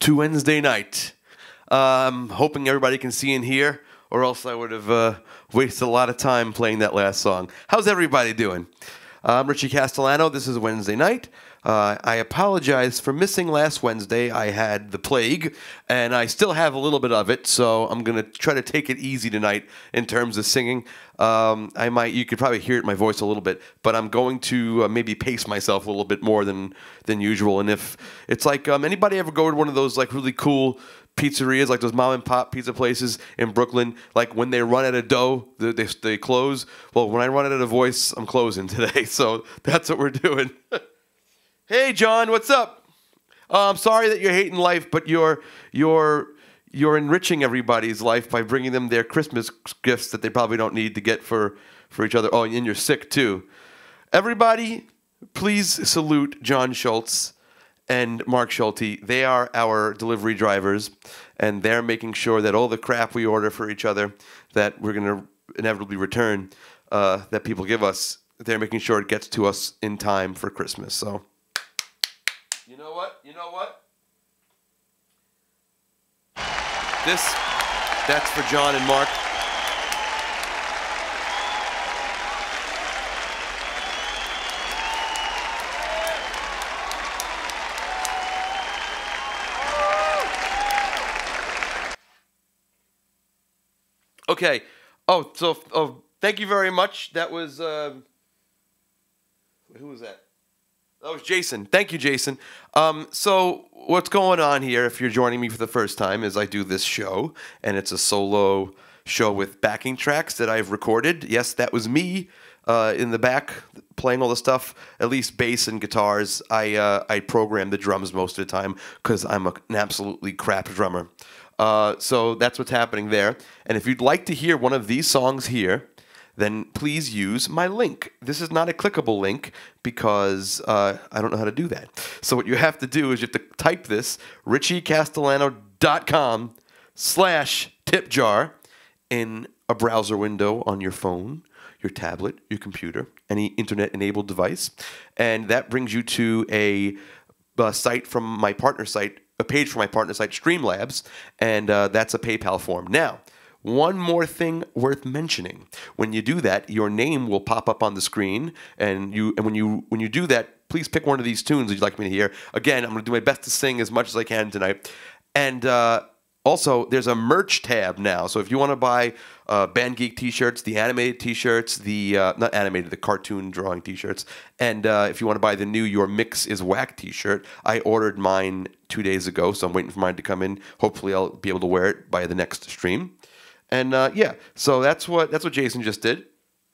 to Wednesday night. I'm hoping everybody can see and hear, or else I would have wasted a lot of time playing that last song. How's everybody doing? I'm Richie Castellano. This is Wednesday night. I apologize for missing last Wednesday. I had the plague, and I still have a little bit of it, so I'm going to try to take it easy tonight in terms of singing. You could probably hear it in my voice a little bit, but I'm going to maybe pace myself a little bit more than usual. And if it's like anybody ever go to one of those like really cool pizzerias, like those mom and pop pizza places in Brooklyn, like when they run out of dough, they close. Well, when I run out of voice, I'm closing today, so that's what we're doing. Hey, John, what's up? I'm sorry that you're hating life, but you're enriching everybody's life by bringing them their Christmas gifts that they probably don't need to get for each other. Oh, and you're sick too. Everybody, please salute John Schultz and Mark Schulte. They are our delivery drivers, and they're making sure that all the crap we order for each other that we're going to inevitably return, that people give us, they're making sure it gets to us in time for Christmas. So, you know what? That's for John and Mark. Okay. Thank you very much. That was, who was that? That was Jason. Thank you, Jason. So what's going on here, if you're joining me for the first time, is I do this show, and it's a solo show with backing tracks that I've recorded. Yes, that was me in the back playing all the stuff, at least bass and guitars. I program the drums most of the time because I'm an absolutely crap drummer. So that's what's happening there. And if you'd like to hear one of these songs here, then please use my link. This is not a clickable link because I don't know how to do that. So what you have to do is you have to type this, richiecastellano.com/tipjar in a browser window on your phone, your tablet, your computer, any internet-enabled device. And that brings you to a site from my partner site, a page from my partner site, Streamlabs, and that's a PayPal form. Now, one more thing worth mentioning: when you do that, your name will pop up on the screen, and when you do that, please pick one of these tunes that you'd like me to hear. Again, I'm going to do my best to sing as much as I can tonight. And also, there's a merch tab now. So if you want to buy Band Geek T-shirts, the animated T-shirts, the not animated, the cartoon drawing T-shirts, and if you want to buy the new Your Mix is Whack T-shirt, I ordered mine 2 days ago, so I'm waiting for mine to come in. Hopefully, I'll be able to wear it by the next stream. And yeah, so that's what Jason just did.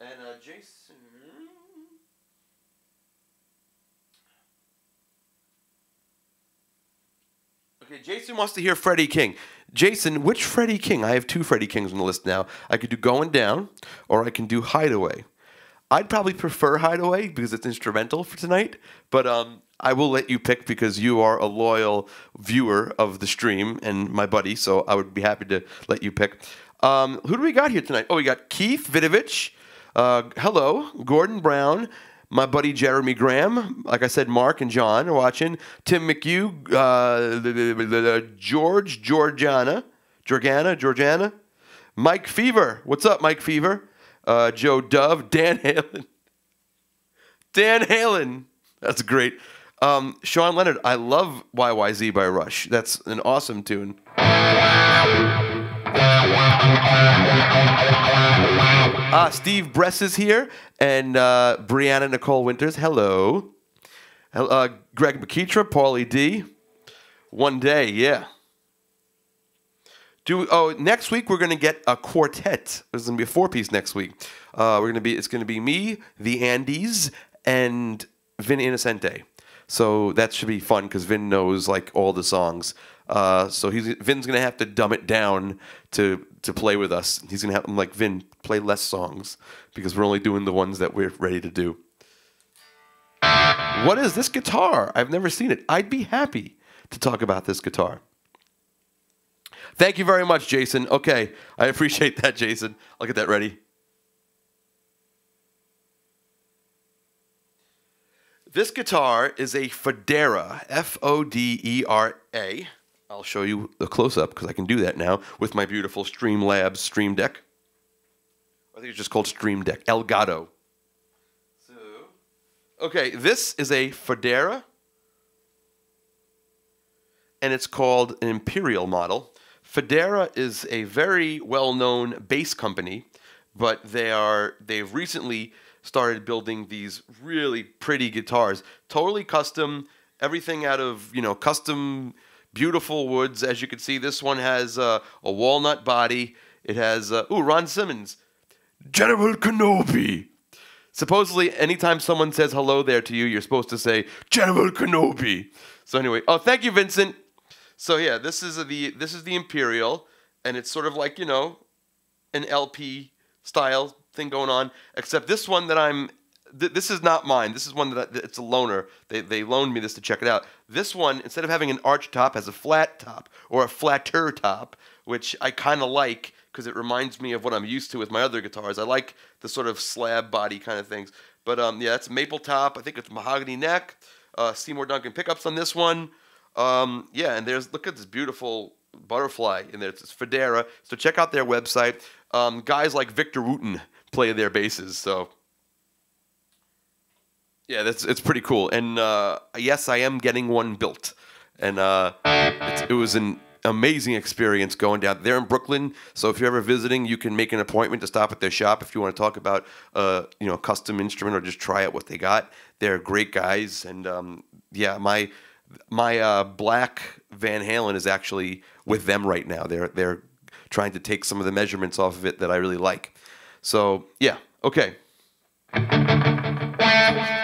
And Jason, okay, Jason wants to hear Freddie King. Jason, which Freddie King? I have two Freddie Kings on the list now. I could do Going Down, or I can do Hideaway. I'd probably prefer Hideaway because it's instrumental for tonight, but I will let you pick because you are a loyal viewer of the stream and my buddy, so I would be happy to let you pick. Who do we got here tonight? Oh, we got Keith Vidovich. Hello. Gordon Brown. My buddy Jeremy Graham. Like I said, Mark and John are watching. Tim McHugh. Georgiana. Mike Fever. What's up, Mike Fever? Joe Dove. Dan Halen. That's great. Sean Leonard. I love YYZ by Rush. That's an awesome tune. Steve Bress is here, and Brianna Nicole Winters. Hello. Greg McKeitra, Paulie D. One day, yeah. Next week we're gonna get a quartet. There's gonna be a four-piece next week. It's gonna be me, the Andes, and Vin Innocente. So that should be fun because Vin knows like all the songs. So Vin's gonna have to dumb it down to play with us. I'm like, Vin, play less songs because we're only doing the ones that we're ready to do. What is this guitar? I've never seen it. I'd be happy to talk about this guitar. Thank you very much, Jason. Okay, I appreciate that, Jason. I'll get that ready. This guitar is a Fodera, F-O-D-E-R-A. I'll show you the close-up because I can do that now with my beautiful Streamlabs Stream Deck. I think it's just called Stream Deck. Elgato. So, okay, this is a Fodera, and it's called an Imperial model. Fodera is a very well-known bass company, but they've recently started building these really pretty guitars, totally custom, everything out of, custom beautiful woods. As you can see, this one has a walnut body. It has Ron Simmons, General Kenobi. Supposedly, anytime someone says hello there to you, you're supposed to say General Kenobi. So anyway, thank you, Vincent. So yeah, this is the Imperial, and it's sort of like, an LP style thing going on, except this one that this is not mine. This is one it's a loaner. They loaned me this to check it out. This one, instead of having an arch top, has a flat top, or a flatter top, which I kind of like because it reminds me of what I'm used to with my other guitars. I like the sort of slab body kind of things. But yeah, it's maple top. I think it's mahogany neck. Seymour Duncan pickups on this one. Yeah, and look at this beautiful butterfly in there. It's Fodera. So check out their website. Guys like Victor Wooten play their basses. So yeah, it's pretty cool. And yes, I am getting one built. And it was an amazing experience going down there in Brooklyn. So if you're ever visiting, you can make an appointment to stop at their shop if you want to talk about custom instrument or just try out what they got. They're great guys. And yeah, my black Van Halen is actually with them right now. They're trying to take some of the measurements off of it that I really like. So yeah, okay.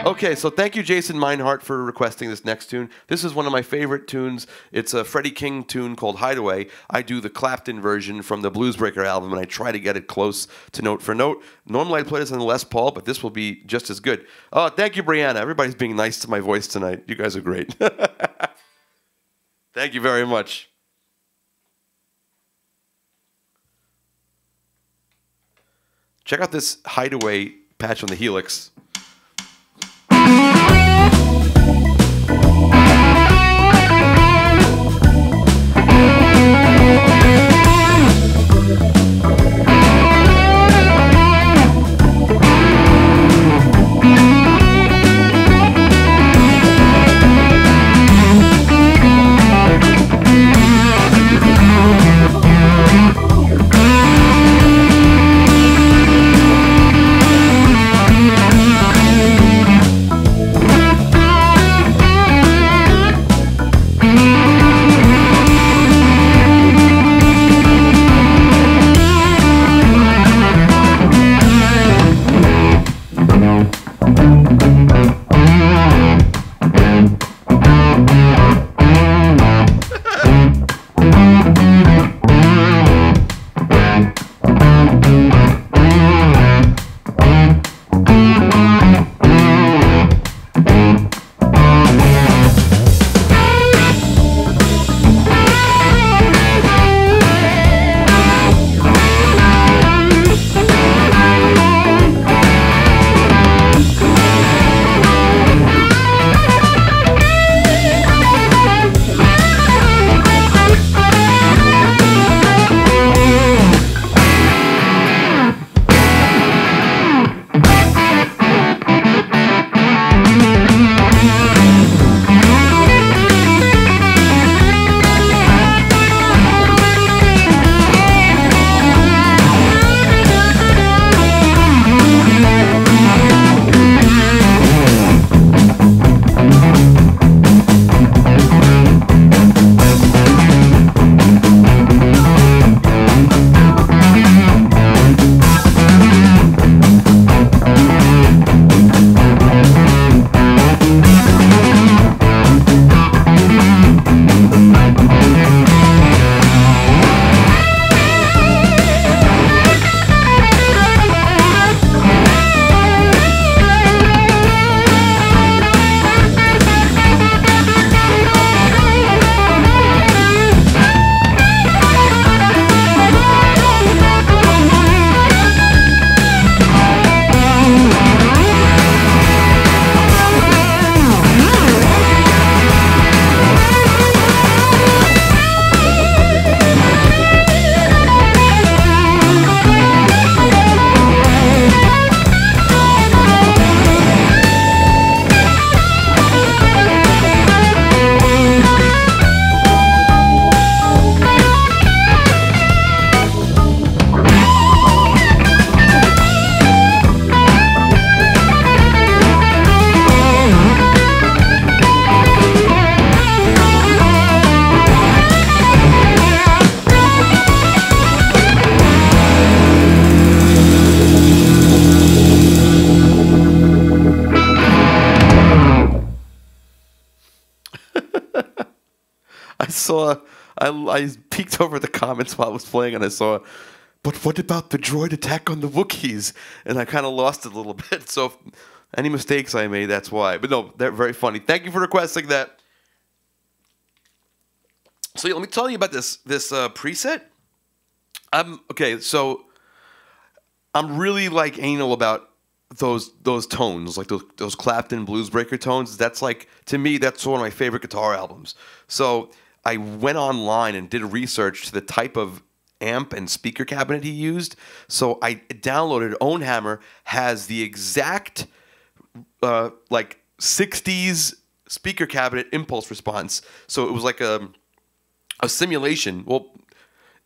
Okay, so thank you, Jason Meinhardt, for requesting this next tune. This is one of my favorite tunes. It's a Freddie King tune called Hideaway. I do the Clapton version from the Bluesbreaker album, and I try to get it close to note for note. Normally I'd play this on the Les Paul, but this will be just as good. Oh, thank you, Brianna. Everybody's being nice to my voice tonight. You guys are great. Thank you very much. Check out this Hideaway patch on the Helix. saw, I peeked over the comments while I was playing, and I saw, but what about the droid attack on the Wookiees? And I kind of lost it a little bit. So if any mistakes I made, that's why. But no, they're very funny. Thank you for requesting that. So yeah, let me tell you about this preset. Okay, so I'm really like anal about those tones, like those Clapton Bluesbreaker tones. That's like, to me, that's one of my favorite guitar albums. So I went online and did research to the type of amp and speaker cabinet he used. So I downloaded Ownhammer has the exact like 60s speaker cabinet impulse response. So it was like a simulation. Well,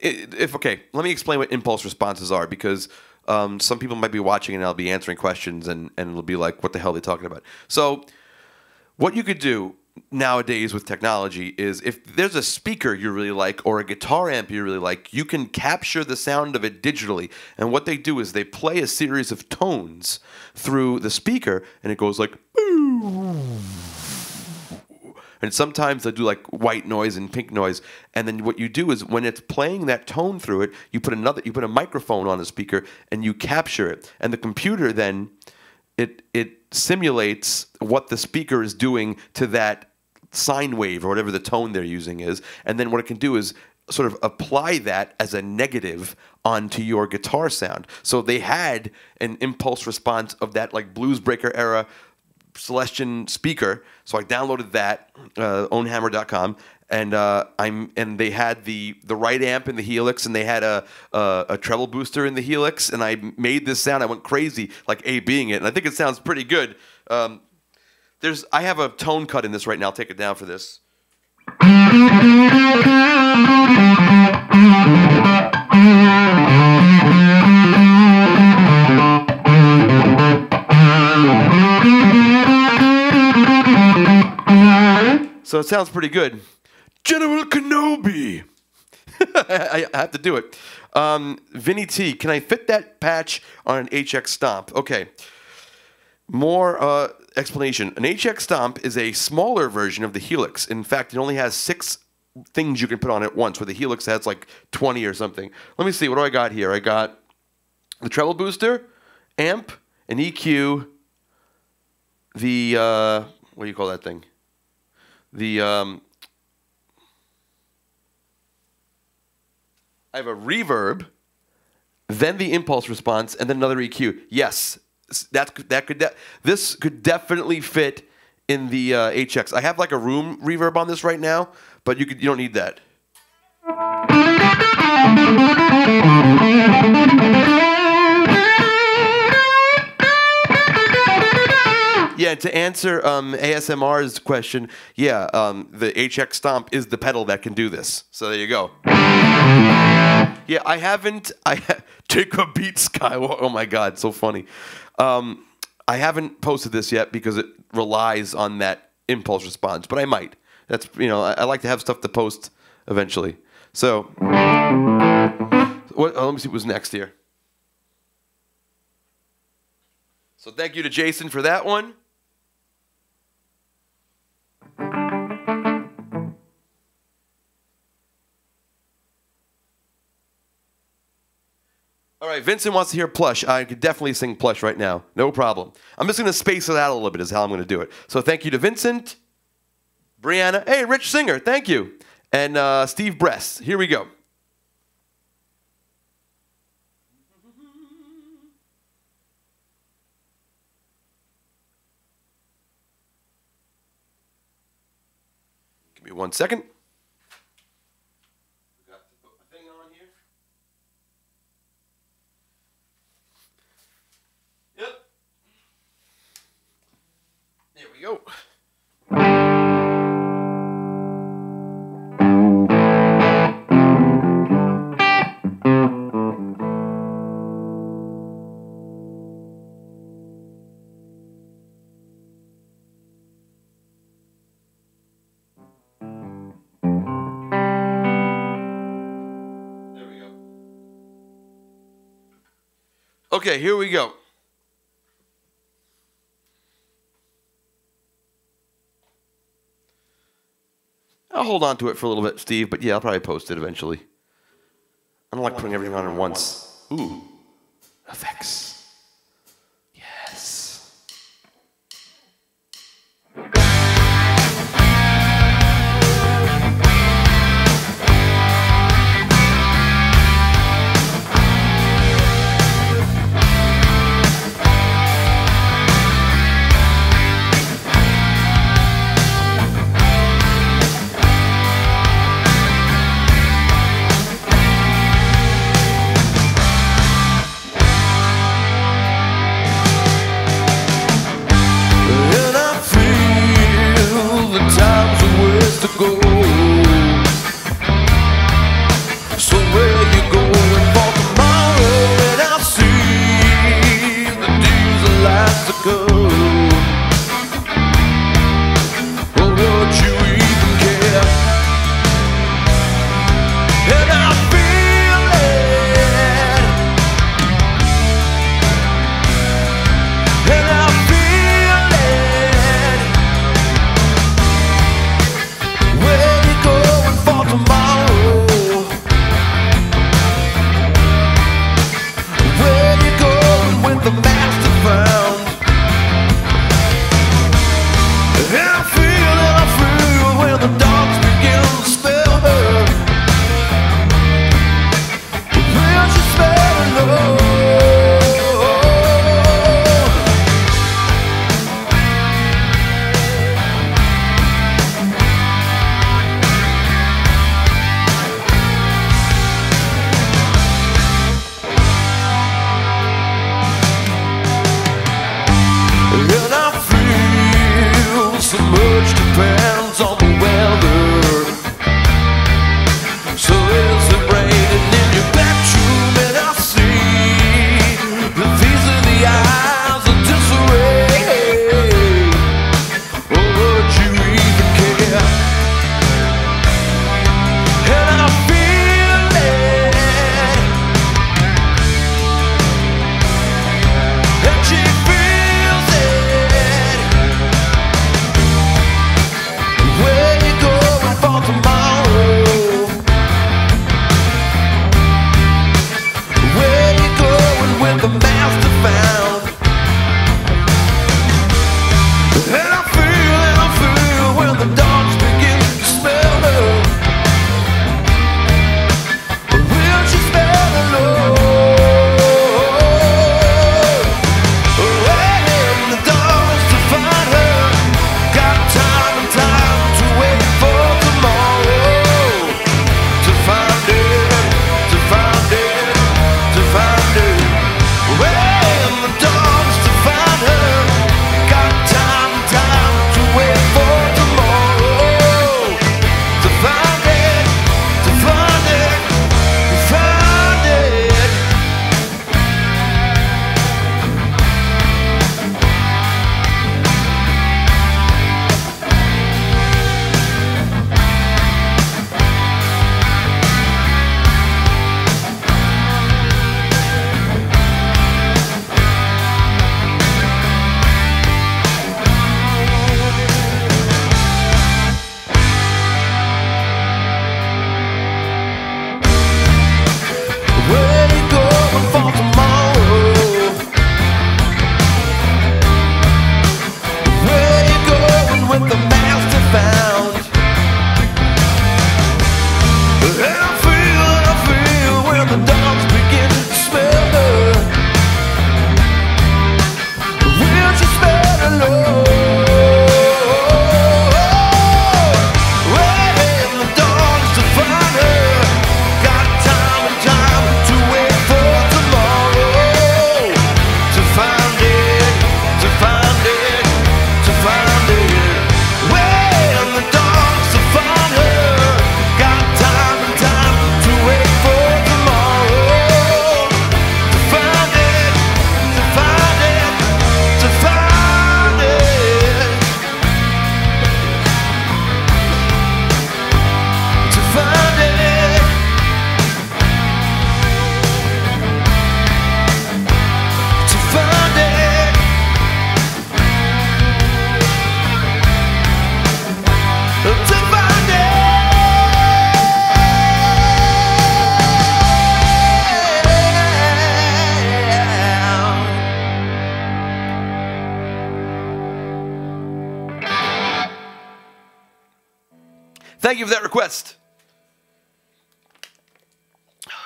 okay, let me explain what impulse responses are, because some people might be watching and I'll be answering questions and it'll be like, what the hell are they talking about? So what you could do nowadays with technology is, if there's a speaker you really like or a guitar amp you really like, you can capture the sound of it digitally. And what they do is they play a series of tones through the speaker, and it goes like, and sometimes they'll do like white noise and pink noise. And then what you do is, when it's playing that tone through it, you put a microphone on the speaker and you capture it. And the computer then, it simulates what the speaker is doing to that sine wave or whatever the tone they're using is. And then what it can do is sort of apply that as a negative onto your guitar sound. So they had an impulse response of that like Bluesbreaker era Celestion speaker, so I downloaded that, ownhammer.com, and they had the right amp in the Helix, and they had a treble booster in the Helix, and I made this sound. I went crazy, like A-Bing it, and I think it sounds pretty good. I have a tone cut in this right now. I'll take it down for this. So it sounds pretty good. General Kenobi. I have to do it. Vinny T, can I fit that patch on an HX Stomp? Okay. More explanation. An HX Stomp is a smaller version of the Helix. In fact, it only has 6 things you can put on it once, where the Helix has like 20 or something. Let me see. What do I got here? I got the treble booster, amp, an EQ, the, what do you call that thing? The I have a reverb, then the impulse response, and then another EQ. Yes, this could definitely fit in the HX. I have like a room reverb on this right now, but you don't need that. Yeah, to answer ASMR's question, yeah, the HX Stomp is the pedal that can do this. So there you go. Yeah, Take a Beat Skywalker. Oh my God, so funny. I haven't posted this yet because it relies on that impulse response, but I might. That's, I like to have stuff to post eventually. So, let me see what's next here. So thank you to Jason for that one. All right, Vincent wants to hear Plush. I could definitely sing Plush right now. No problem. I'm just going to space it out a little bit is how I'm going to do it. So thank you to Vincent, Brianna. Hey, Rich Singer, thank you. And Steve Bress. Here we go. Give me 1 second. There we go. There we go. Okay, here we go. I'll hold on to it for a little bit, Steve, but yeah, I'll probably post it eventually. I don't like putting everything on at once. Ooh, effects. Yes. Thank you for that request.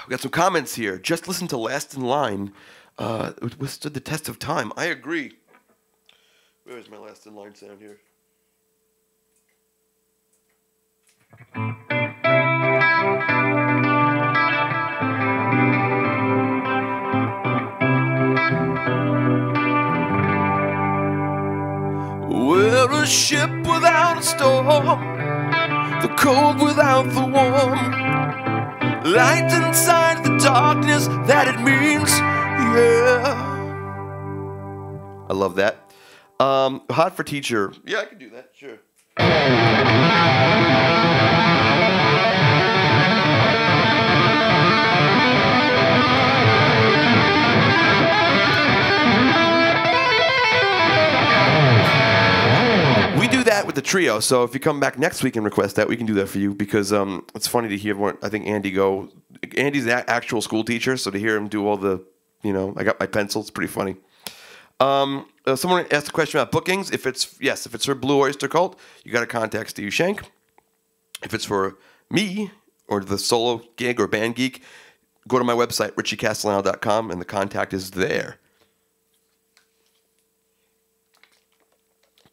We got some comments here. Just listen to Last in Line. It withstood the test of time. I agree. Where is my Last in Line sound here? We're a ship without a storm, the cold without the warm, light inside the darkness that it means, yeah. I love that. Hot for Teacher. Yeah, I can do that, sure. We do that with the trio, so if you come back next week and request that, we can do that for you, because it's funny to hear I think Andy go. Andy's an actual school teacher, so to hear him do all the, I got my pencil, it's pretty funny. Someone asked a question about bookings. If it's for Blue Oyster Cult, you got to contact Steve Shank. If it's for me or the solo gig or band geek, go to my website, richiecastellano.com, and the contact is there.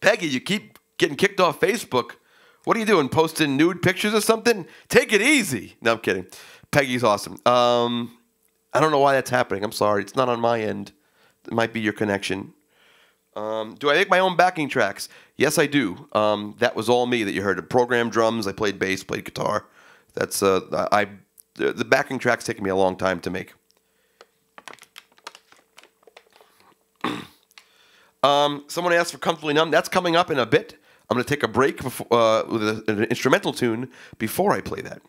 Peggy, you keep getting kicked off Facebook. What are you doing? Posting nude pictures or something? Take it easy. No, I'm kidding. Peggy's awesome. I don't know why that's happening. I'm sorry. It's not on my end. It might be your connection. Do I make my own backing tracks? Yes, I do. That was all me that you heard. Programmed drums. I played bass, played guitar. That's the backing tracks take me a long time to make. Someone asked for Comfortably Numb. That's coming up in a bit. I'm going to take a break before, with an instrumental tune before I play that.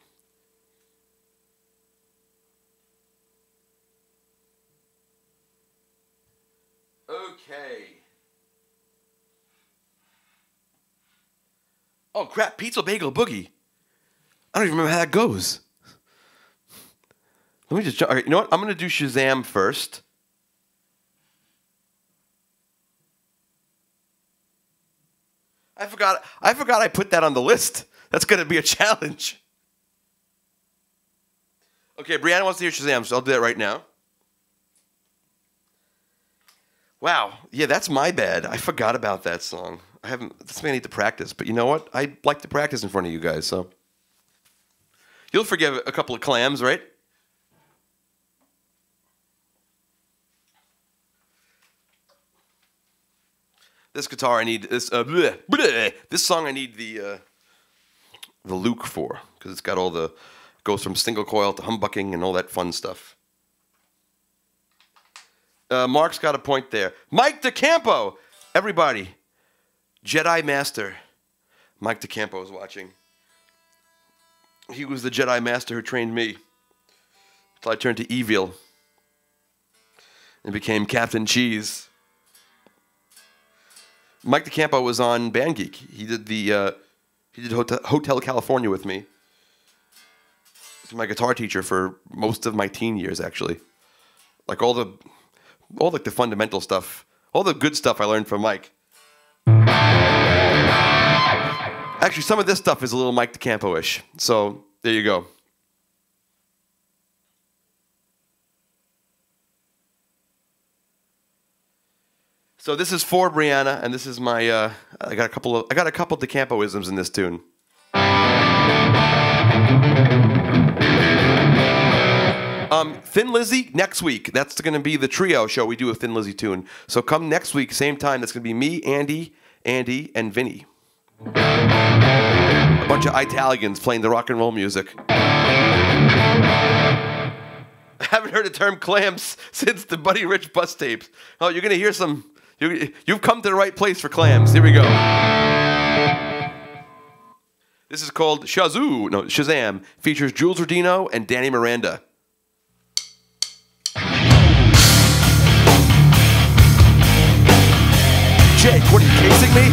Okay. Oh, crap. Pizza Bagel Boogie. I don't even remember how that goes. Let me just... All right, you know what? I'm going to do Shazam first. I forgot I put that on the list. That's going to be a challenge. Okay, Brianna wants to hear Shazam, so I'll do that right now. Wow. Yeah, that's my bad. I forgot about that song. This may need to practice, but you know what? I like to practice in front of you guys, so. You'll forgive a couple of clams, right? This guitar I need this this song I need the Luke for, because it's got all the goes from single coil to humbucking and all that fun stuff. Mark's got a point there. Mike DeCampo, everybody, Jedi Master. Mike DeCampo is watching. He was the Jedi Master who trained me until I turned to evil and became Captain Cheese. Mike DeCampo was on Band Geek. He did Hotel California with me. He's my guitar teacher for most of my teen years, actually. Like all the fundamental stuff, all the good stuff I learned from Mike. Actually, some of this stuff is a little Mike DeCampo-ish. So there you go. So this is for Brianna, and this is my. I got a couple DeCampo-isms in this tune. Thin Lizzy next week. That's going to be the trio show we do a Thin Lizzy tune. So come next week, same time. That's going to be me, Andy, and Vinny. A bunch of Italians playing the rock and roll music. I haven't heard the term clams since the Buddy Rich bus tapes. Oh, you're going to hear some. You've come to the right place for clams. Here we go. This is called Shazam. Features Jules Rodino and Danny Miranda. Jake, what are you casing me?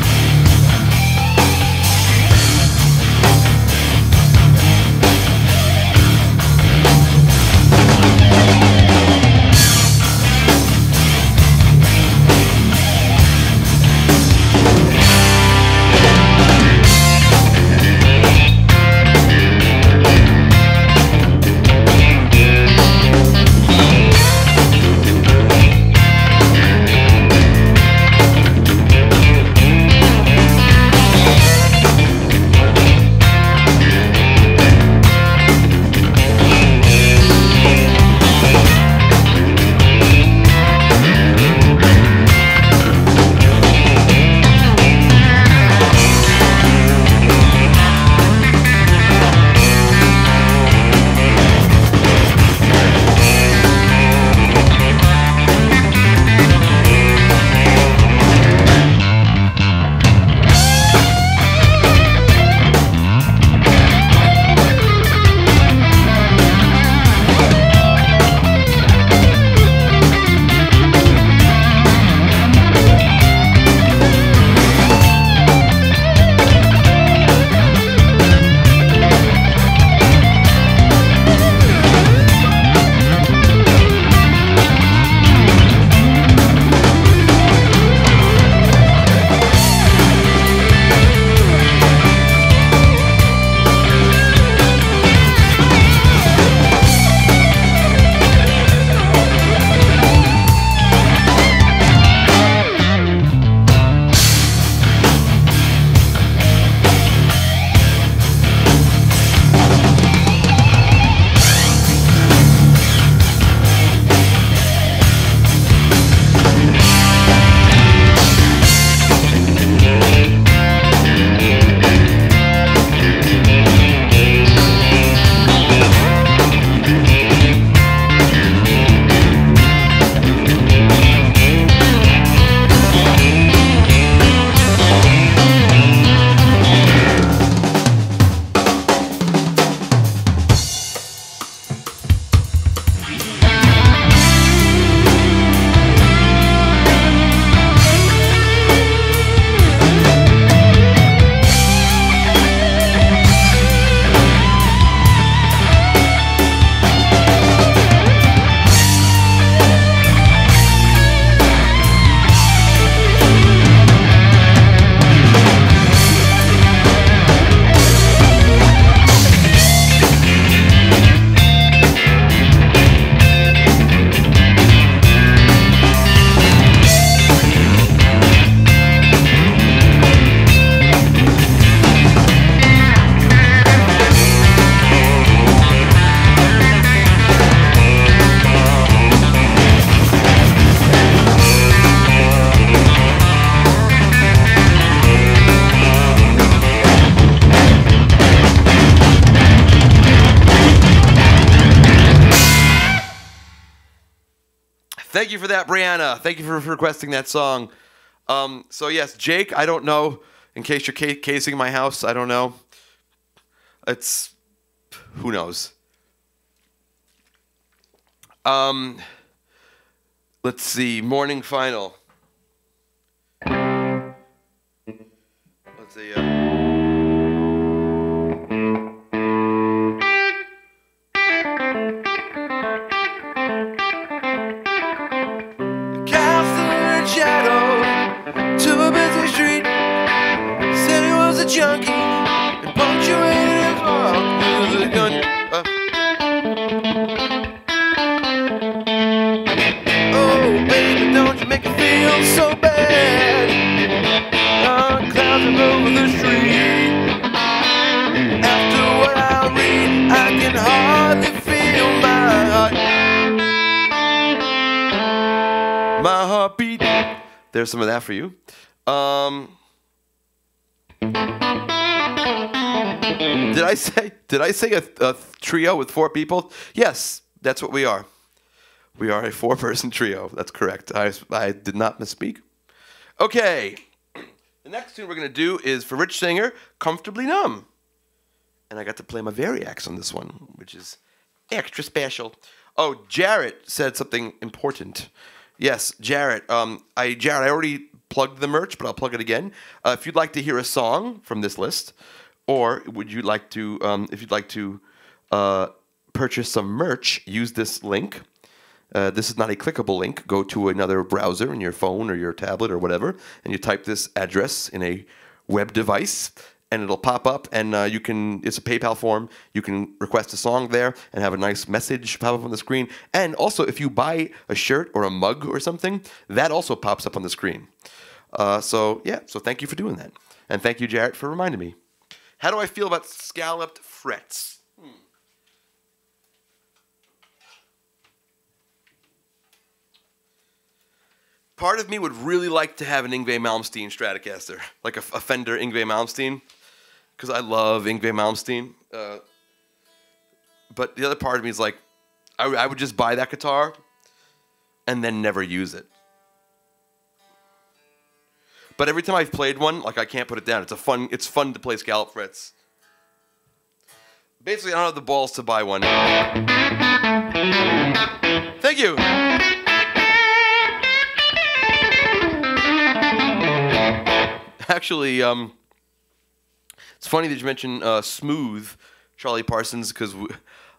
Thank you for that, Brianna. Thank you for requesting that song. So yes, Jake, I don't know. In case you're casing my house, I don't know. It's who knows. Let's see. Morning final. Let's see. Junkie and punctuated his walk with a gun. Oh, baby, don't you make it feel so bad. Clouds are over the street. After what I read, I can hardly feel my heartbeat. There's some of that for you. Did I say a trio with 4 people? Yes, that's what we are. We are a 4-person trio. That's correct. I did not misspeak. Okay. The next tune we're going to do is for Rich Singer, Comfortably Numb. And I got to play my Variax on this one, which is extra special. Oh, Jarrett said something important. Yes, Jarrett. I already plugged the merch, but I'll plug it again. If you'd like to hear a song from this list, or would you like to, if you'd like to purchase some merch, use this link. This is not a clickable link. Go to another browser in your phone or your tablet or whatever, and you type this address in a web device, and it'll pop up, and you can. It's a PayPal form. You can request a song there and have a nice message pop up on the screen. And also, if you buy a shirt or a mug or something, that also pops up on the screen. So thank you for doing that, and thank you, Jarrett, for reminding me. How do I feel about scalloped frets? Part of me would really like to have an Yngwie Malmsteen Stratocaster, like a Fender Yngwie Malmsteen, because I love Yngwie Malmsteen. But the other part of me is like, I would just buy that guitar and then never use it. But every time I've played one, like I can't put it down. It's fun to play scallop frets. Basically, I don't have the balls to buy one. Thank you. Actually, it's funny that you mentioned Smooth, Charlie Parsons, because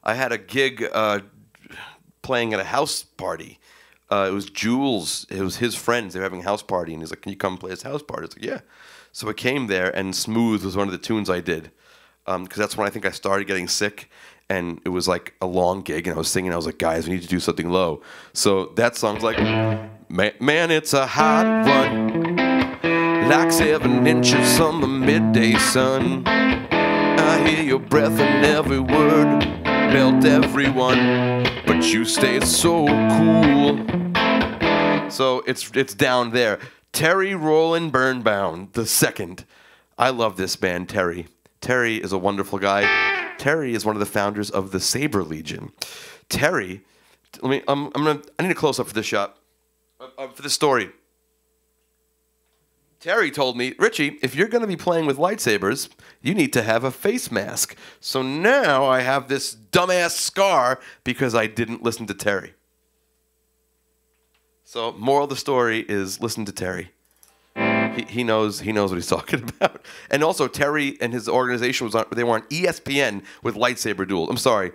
I had a gig playing at a house party. It was Jules. It was his friends. They were having a house party, and he's like, "Can you come play his house party?" I was like, "Yeah." So I came there, and Smooth was one of the tunes I did, because that's when I think I started getting sick, and it was like a long gig, and I was singing. I was like, "Guys, we need to do something low." So that song's like, "Man, it's a hot one, like 7 inches on the midday sun. I hear your breath in every word, melt everyone, but you stay so cool." So it's down there. Terry Roland Birnbaum II. I love this band, Terry. Terry is a wonderful guy. Terry is one of the founders of the Saber Legion. Terry, I need a close up for this shot, for this story. Terry told me, "Richie, if you're going to be playing with lightsabers, you need to have a face mask." So now I have this dumbass scar because I didn't listen to Terry. So moral of the story is listen to Terry. He knows what he's talking about. And also Terry and his organization they were on ESPN with lightsaber duels. I'm sorry,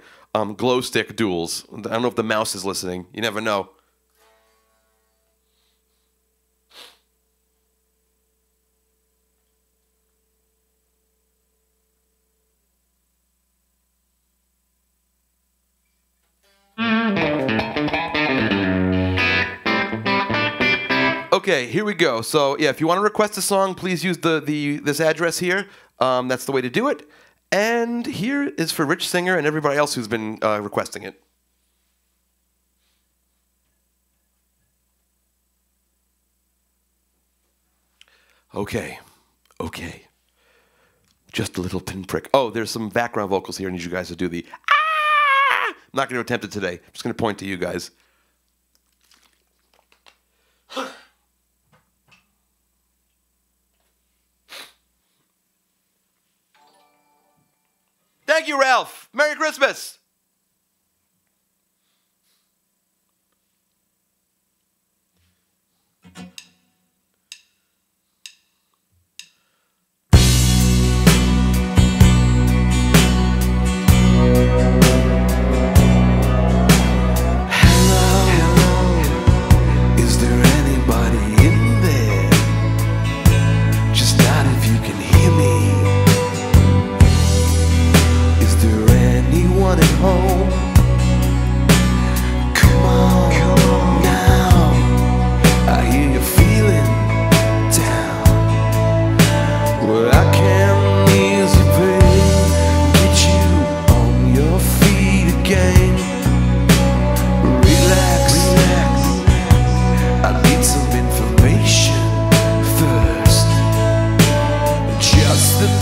glow stick duels. I don't know if the mouse is listening. You never know. Okay, here we go. So yeah, if you want to request a song, please use this address here. That's the way to do it. And here is for Rich Singer and everybody else who's been requesting it. Okay. Just a little pinprick. Oh, there's some background vocals here. I need you guys to do the ah! I'm not going to attempt it today. I'm just going to point to you guys. Ralph. Merry Christmas.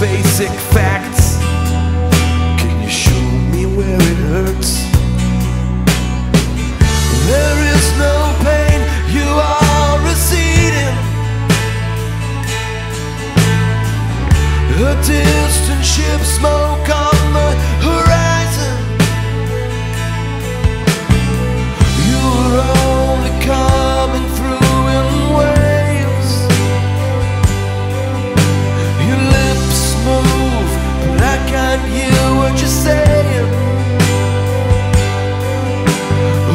Basic facts. Can you show me where it hurts? There is no pain, you are receding. A distant ship, smoke on the horizon. You are only coming through in waves. Your lips move, but I can't hear what you're saying.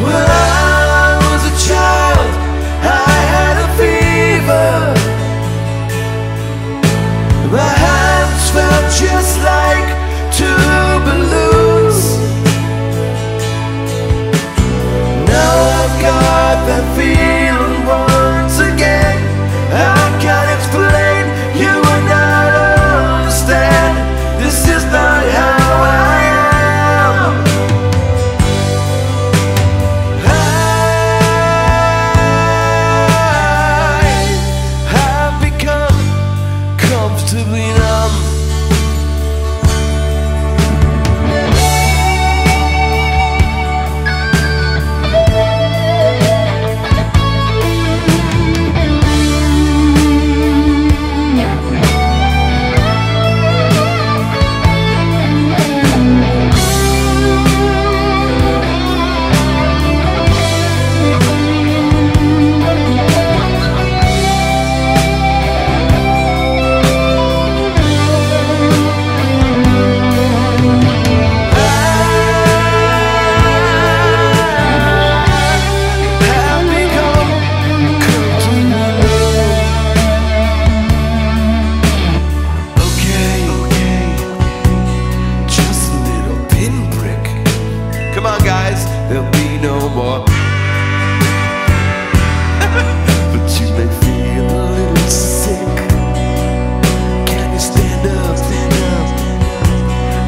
When I was a child, I had a fever. My hands felt just like two balloons. Now I've got that feeling once again. I can't explain, you will not understand. This is not how I am. I have become comfortably numb. Come on, guys, there'll be no more. But you may feel a little sick. Can you stand up, stand up?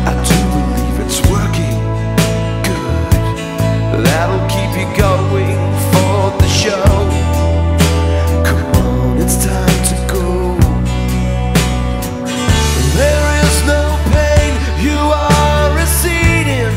I do believe it's working good. That'll keep you going for the show. Come on, it's time to go. There is no pain, you are receding.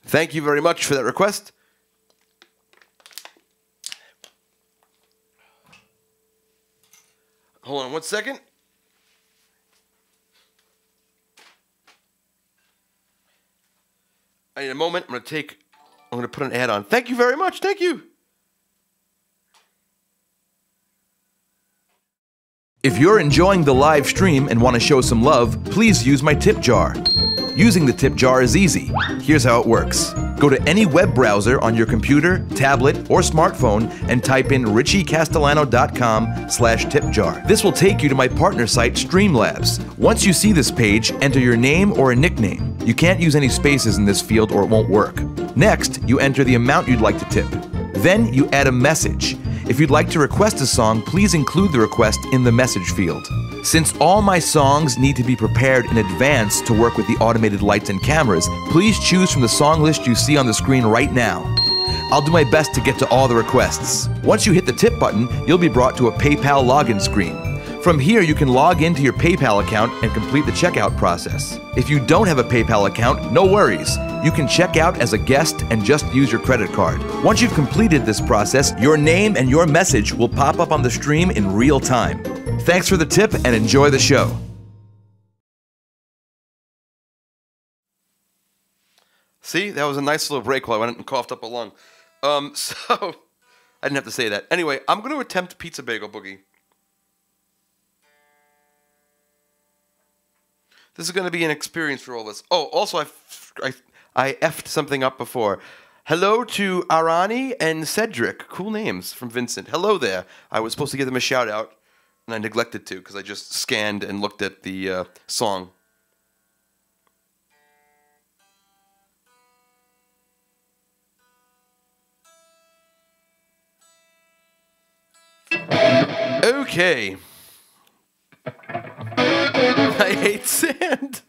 Thank you very much for that request. Hold on 1 second. I need a moment. I'm going to put an ad on. Thank you very much. Thank you. If you're enjoying the live stream and want to show some love, please use my tip jar. Using the tip jar is easy. Here's how it works. Go to any web browser on your computer, tablet, or smartphone and type in richiecastellano.com/tipjar. This will take you to my partner site, Streamlabs. Once you see this page, enter your name or a nickname. You can't use any spaces in this field or it won't work. Next, you enter the amount you'd like to tip. Then you add a message. If you'd like to request a song, please include the request in the message field. Since all my songs need to be prepared in advance to work with the automated lights and cameras, please choose from the song list you see on the screen right now. I'll do my best to get to all the requests. Once you hit the tip button, you'll be brought to a PayPal login screen. From here, you can log into your PayPal account and complete the checkout process. If you don't have a PayPal account, no worries. You can check out as a guest and just use your credit card. Once you've completed this process, your name and your message will pop up on the stream in real time. Thanks for the tip and enjoy the show. See, that was a nice little break while I went and coughed up a lung. So, I didn't have to say that. Anyway, I'm going to attempt Pizza Bagel Boogie. This is going to be an experience for all of us. Oh, also, I effed something up before. Hello to Arani and Cedric. Cool names from Vincent. Hello there. I was supposed to give them a shout out, and I neglected to because I just scanned and looked at the song. Okay. I hate sand.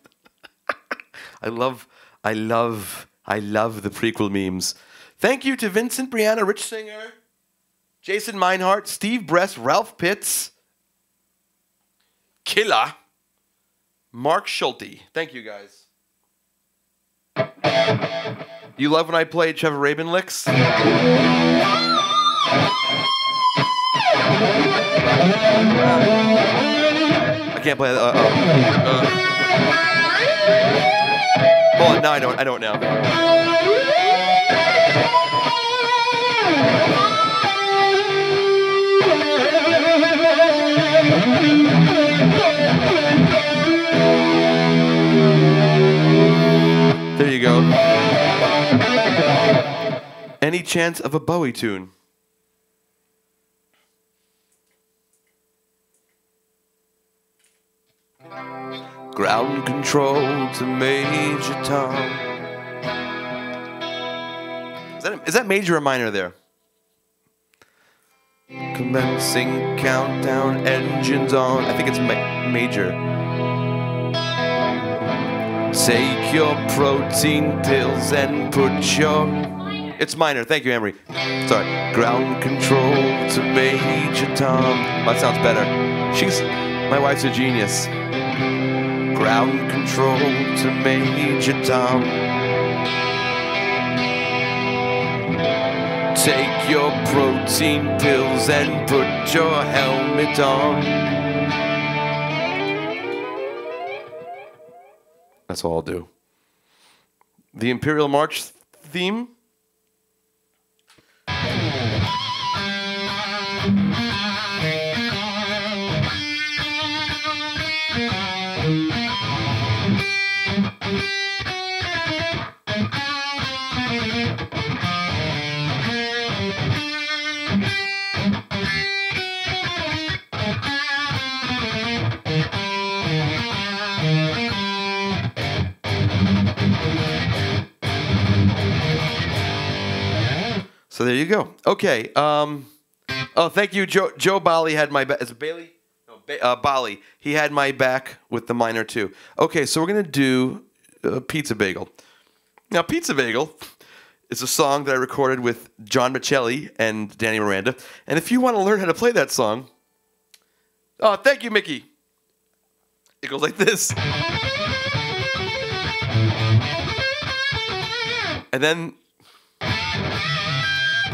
I love the prequel memes. Thank you to Vincent, Brianna, Rich Singer, Jason Meinhardt, Steve Bress, Ralph Pitts, Killa, Mark Schulte. Thank you, guys. You love when I play Trevor Rabin licks? I can't play that. Hold on, no, I don't now. There you go. Any chance of a Bowie tune? Ground control to Major Tom. Is that major or minor there? Commencing countdown, engines on. I think it's major. Take your protein pills and put your... It's minor. Thank you, Emery. Sorry. Ground control to Major Tom. That sounds better. My wife's a genius. ground control to Major Tom. Take your protein pills and put your helmet on. That's all I'll do. The Imperial March theme. So there you go. Okay. Oh, thank you, Joe Bali had my back. Is it Bailey? No, Bali. He had my back with the minor too. Okay, so we're gonna do Pizza Bagel. Now, Pizza Bagel is a song that I recorded with John Michelli and Danny Miranda. And if you want to learn how to play that song, oh, thank you, Mickey. It goes like this. And then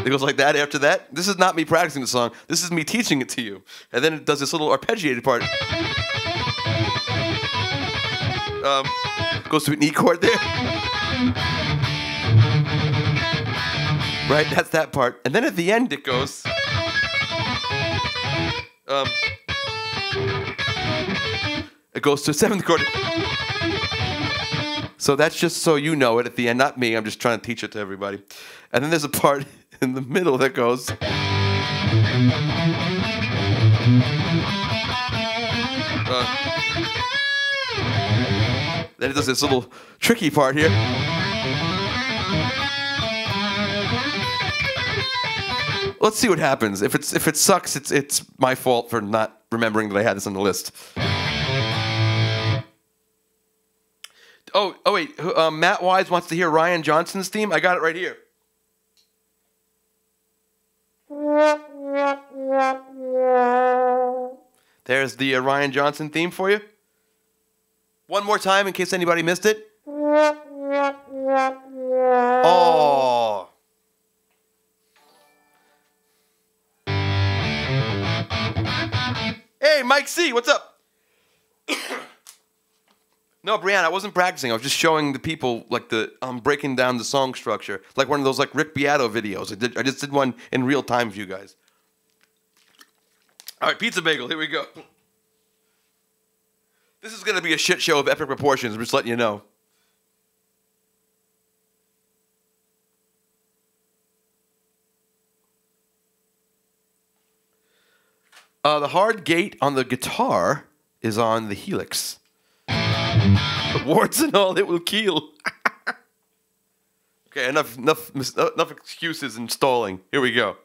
it goes like that after that. This is not me practicing the song. This is me teaching it to you. And then it does this little arpeggiated part. Goes to an E chord there. Right, that's that part. And then at the end it goes. It goes to a 7th chord. So that's just so you know it at the end, not me. I'm just trying to teach it to everybody. And then there's a part in the middle that goes. Then it does this little tricky part here. Let's see what happens. If it sucks, it's my fault for not remembering that I had this on the list. Oh wait. Matt Wise wants to hear Ryan Johnson's theme. I got it right here. There's the Ryan Johnson theme for you. One more time in case anybody missed it. Oh. Hey, Mike C, what's up? No, Brianna, I wasn't practicing. I was just showing the people, like, breaking down the song structure. Like one of those, like, Rick Beato videos. I just did one in real time for you guys. All right, Pizza Bagel, here we go. This is going to be a shit show of epic proportions. I'm just letting you know. The hard gate on the guitar is on the Helix. Warts and all, it will keel. Okay, enough excuses and stalling. Here we go.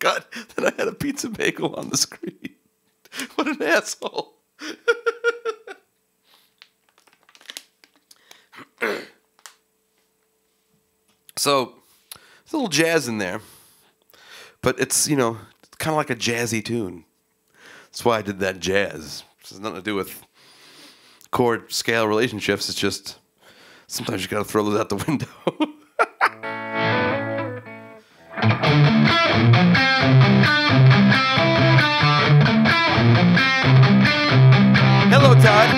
forgot that I had a pizza bagel on the screen. What an asshole. So, there's a little jazz in there. But it's, you know, kind of like a jazzy tune. That's why I did that jazz. It has nothing to do with chord scale relationships. It's just sometimes you gotta throw those out the window. Hello, Todd.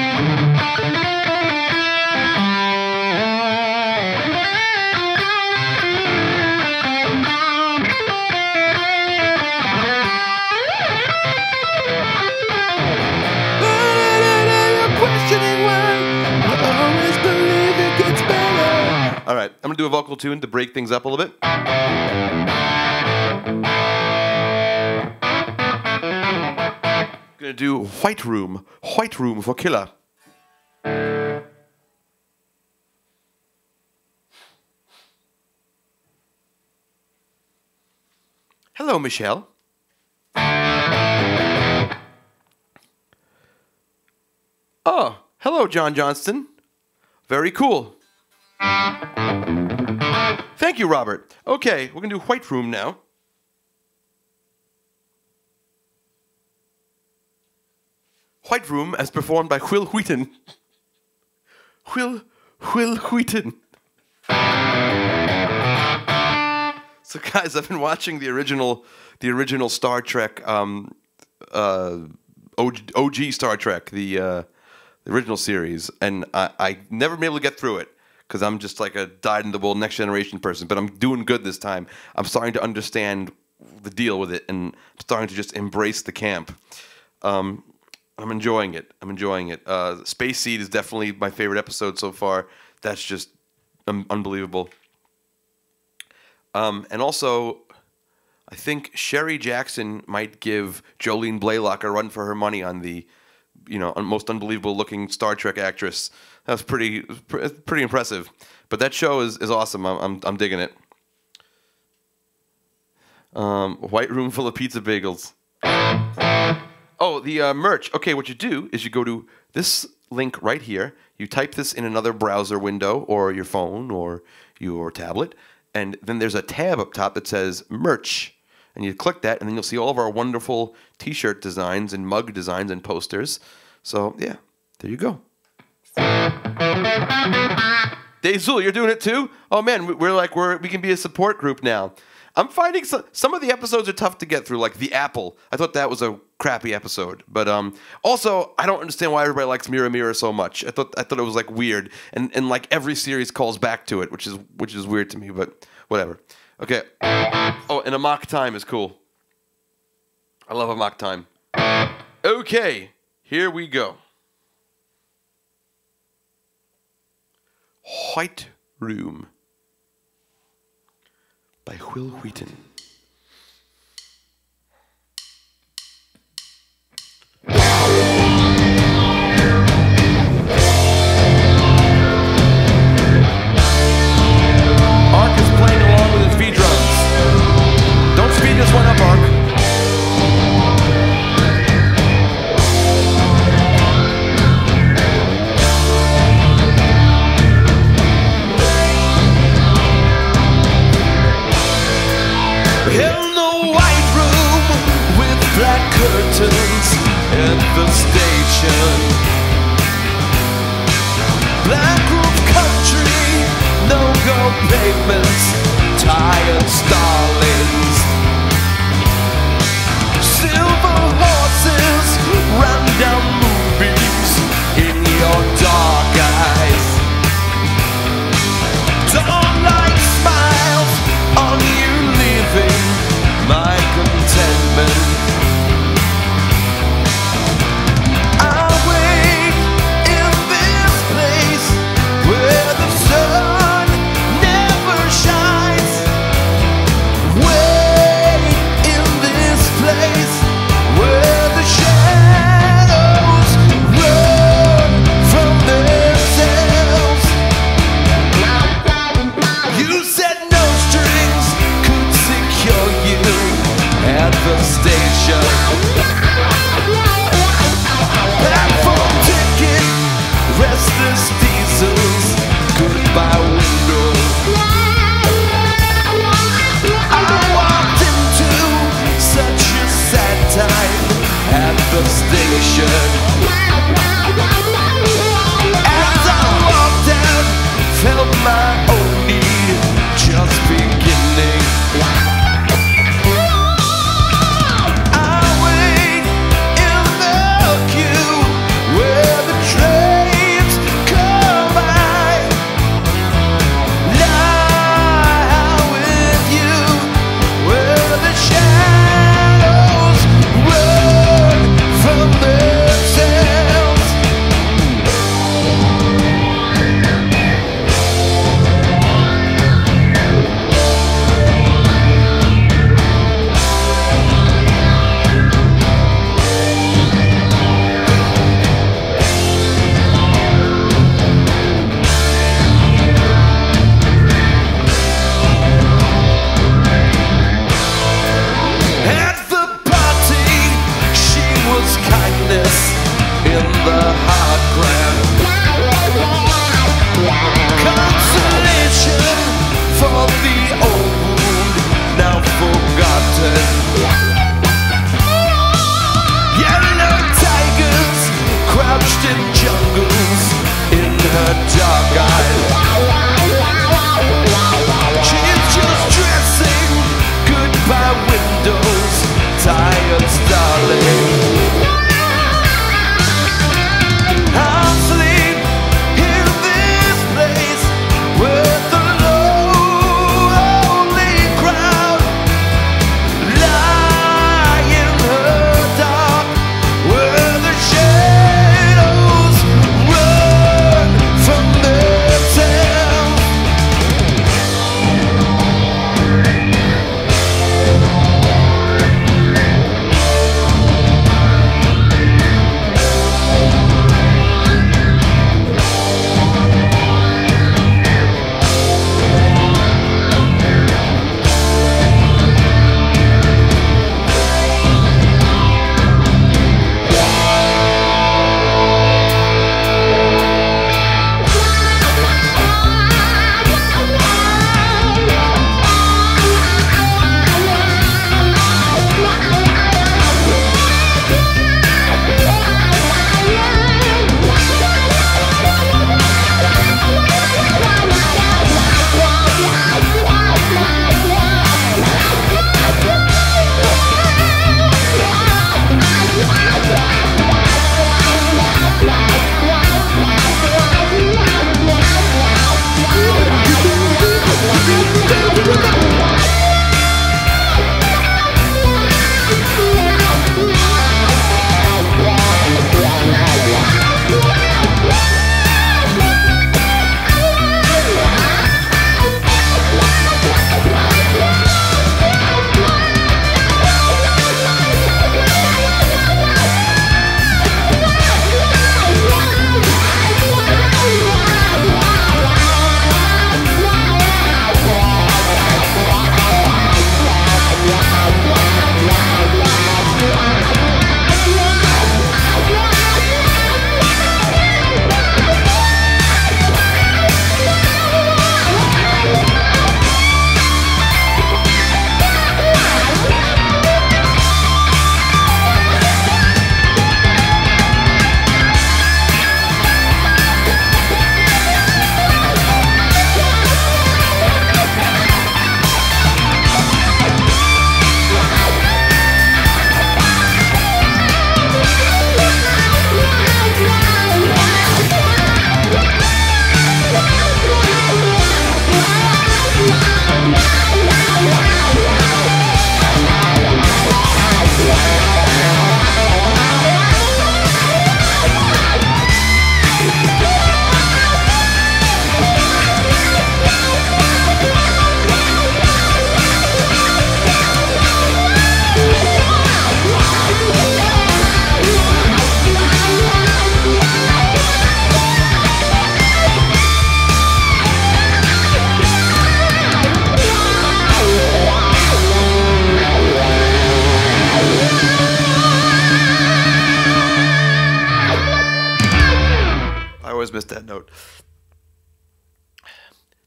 All right, I'm going to do a vocal tune to break things up a little bit. Going to do White Room for Killer. Hello, Michelle. Oh, hello, John Johnston. Very cool. Thank you, Robert. Okay, we're going to do White Room now. White Room as performed by Wil Wheaton. Wil Wheaton. So, guys, I've been watching the original Star Trek, OG Star Trek, the original series, and I never been able to get through it because I'm just like a dyed-in-the-wool Next Generation person. But I'm doing good this time. I'm starting to understand the deal with it, and I'm starting to just embrace the camp. I'm enjoying it. Space Seed is definitely my favorite episode so far. That's just unbelievable. And also, I think Sherry Jackson might give Jolene Blalock a run for her money on the, most unbelievable looking Star Trek actress. That's pretty impressive. But that show is awesome. I'm digging it. White Room full of pizza bagels. Oh, the merch. Okay, what you do is you go to this link right here. You type this in another browser window or your phone or your tablet. And then there's a tab up top that says merch. And you click that, and then you'll see all of our wonderful t-shirt designs and mug designs and posters. So, yeah, there you go. Dazul, you're doing it too? Oh, man, we can be a support group now. I'm finding some of the episodes are tough to get through, like The Apple. I thought that was a crappy episode. But also, I don't understand why everybody likes Mirror Mirror so much. I thought it was like weird. And like every series calls back to it, which is weird to me, but whatever. Okay. Oh, and Amok Time is cool. I love Amok Time. Okay, here we go. White Room by Wil Wheaton. Ark is playing along with his V-drums. Don't speed this one up, Ark. In the white room with black curtains at the station, black roof country, no-go pavements, tired starlings, silver horses, rundown movies in your dark eyes, dawn-like smiles on you leaving my contentment. I wait in this place where the sun never shines.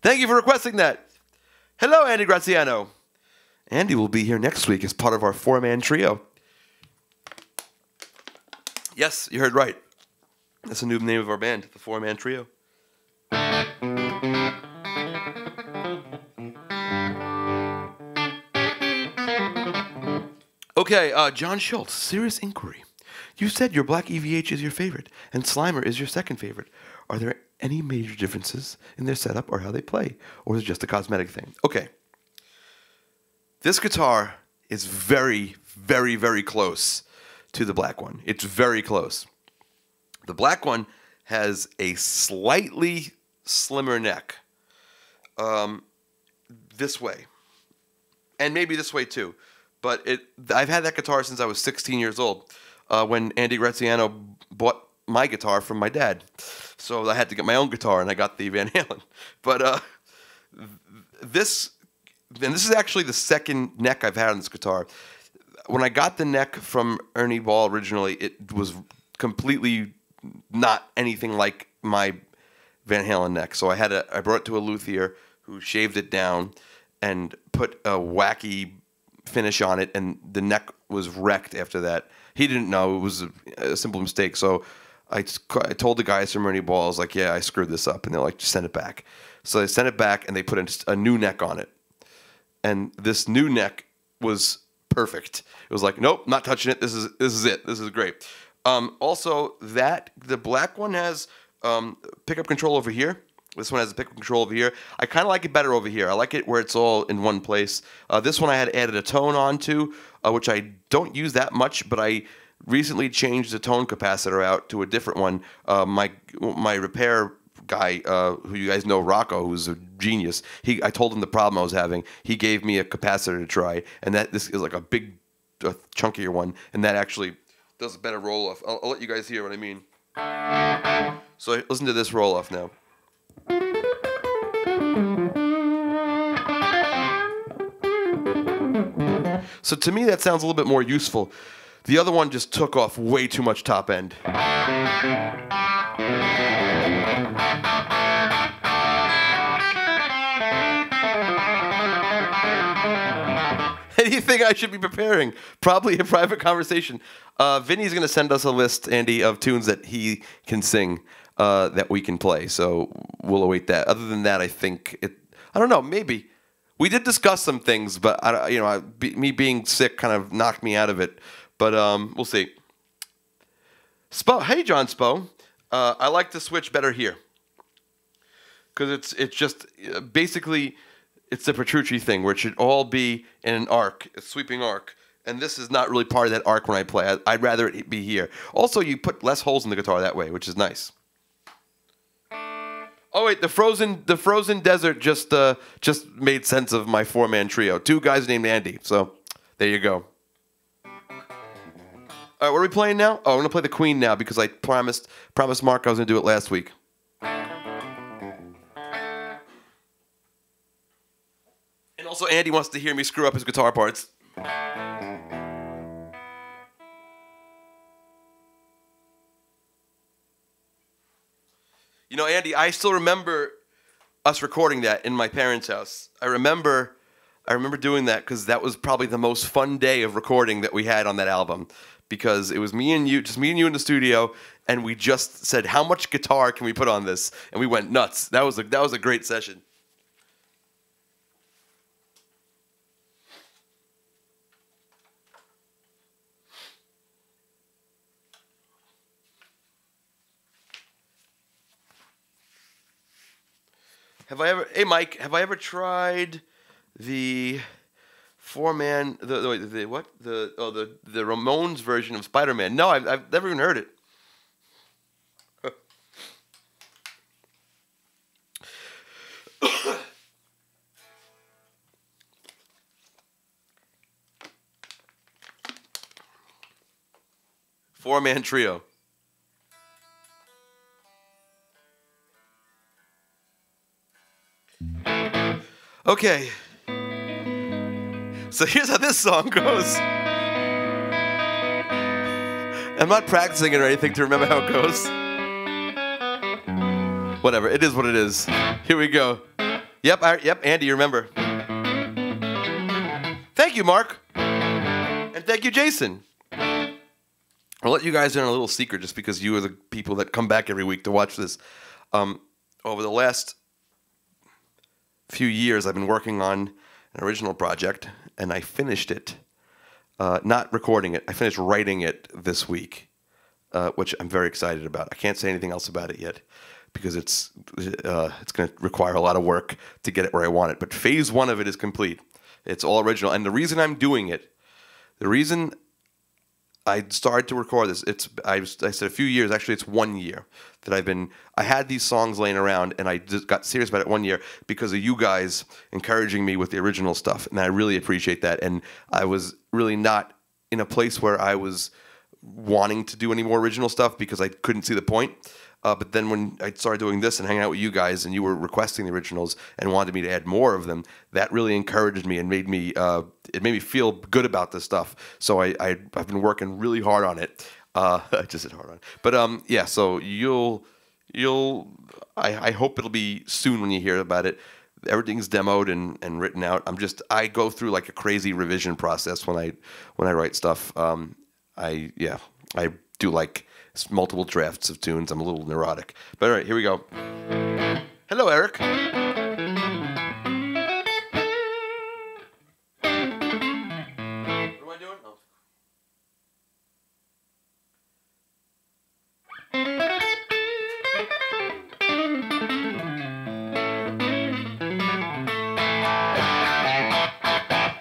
Thank you for requesting that. Hello, Andy Graziano. Andy will be here next week as part of our four-man trio. Yes, you heard right. That's the new name of our band, the four-man trio. Okay, John Schultz, serious inquiry. You said your Black EVH is your favorite, and Slimer is your second favorite. Are there any major differences in their setup or how they play? Or is it just a cosmetic thing? Okay. This guitar is very, very, very close to the black one. It's very close. The black one has a slightly slimmer neck. This way. And maybe this way too. But I've had that guitar since I was 16 years old, when Andy Graziano bought my guitar from my dad. So I had to get my own guitar, and I got the Van Halen. But this is actually the second neck I've had on this guitar. When I got the neck from Ernie Ball originally, it was completely not anything like my Van Halen neck. So I brought it to a luthier who shaved it down and put a wacky finish on it, and the neck was wrecked after that. He didn't know. It was a simple mistake. So I told the guys from Ernie Ball, I was like, yeah, I screwed this up. And they're like, just send it back. So they sent it back, and they put a new neck on it. And this new neck was perfect. It was like, nope, not touching it. This is it. This is great. Also, the black one has pickup control over here. This one has a pickup control over here. I kind of like it better over here. I like it where it's all in one place. This one I had added a tone onto, which I don't use that much, but I recently changed the tone capacitor out to a different one. My repair guy, who you guys know, Rocco, who's a genius, I told him the problem I was having. He gave me a capacitor to try, and this is like a big, chunkier one, and that actually does a better roll-off. I'll let you guys hear what I mean. So listen to this roll-off now. So to me, that sounds a little bit more useful. The other one just took off way too much top end. Anything I should be preparing? Probably a private conversation. Vinny's going to send us a list, Andy, of tunes that he can sing that we can play. So we'll await that. Other than that, I think I don't know, maybe. We did discuss some things, but me being sick kind of knocked me out of it. But we'll see. Spo, hey John Spo, I like the switch better here because it's just basically it's the Petrucci thing where it should all be in an arc, a sweeping arc, and this is not really part of that arc when I play. I'd rather it be here. Also, you put less holes in the guitar that way, which is nice. Oh wait, the frozen desert just made sense of my four-man trio. Two guys named Andy. So there you go. All right, what are we playing now? Oh, I'm gonna play the Queen now because I promised Mark I was gonna do it last week. And also, Andy wants to hear me screw up his guitar parts. You know, Andy, I still remember us recording that in my parents' house. I remember doing that because that was probably the most fun day of recording that we had on that album. Because it was me and you in the studio, and we just said, how much guitar can we put on this? And we went nuts. That was a great session. Hey Mike, have I ever tried the four-man, the Ramones version of Spider-Man? No, I've never even heard it. Four-man trio. Okay, so here's how this song goes. I'm not practicing it or anything to remember how it goes. Whatever, it is what it is. Here we go. Yep, Andy, you remember. Thank you, Mark. And thank you, Jason. I'll let you guys in on a little secret just because you are the people that come back every week to watch this. Over the last few years, I've been working on an original project, and I finished it. Not recording it. I finished writing it this week, which I'm very excited about. I can't say anything else about it yet because it's going to require a lot of work to get it where I want it. But phase one of it is complete. It's all original. And the reason I'm doing it, the reason I started to record this, I said a few years, actually it's 1 year that I had these songs laying around, and I just got serious about it 1 year because of you guys encouraging me with the original stuff. And I really appreciate that. And I was really not in a place where I was wanting to do any more original stuff because I couldn't see the point. But then when I started doing this and hanging out with you guys, and you were requesting the originals and wanted me to add more of them, that really encouraged me and made me feel good about this stuff. So I've been working really hard on it. I just said hard on, but yeah. So I hope it'll be soon when you hear about it. Everything's demoed and written out. I go through like a crazy revision process when I write stuff. I do like multiple drafts of tunes. I'm a little neurotic. But all right, here we go. Hello, Eric. What am I doing? Oh.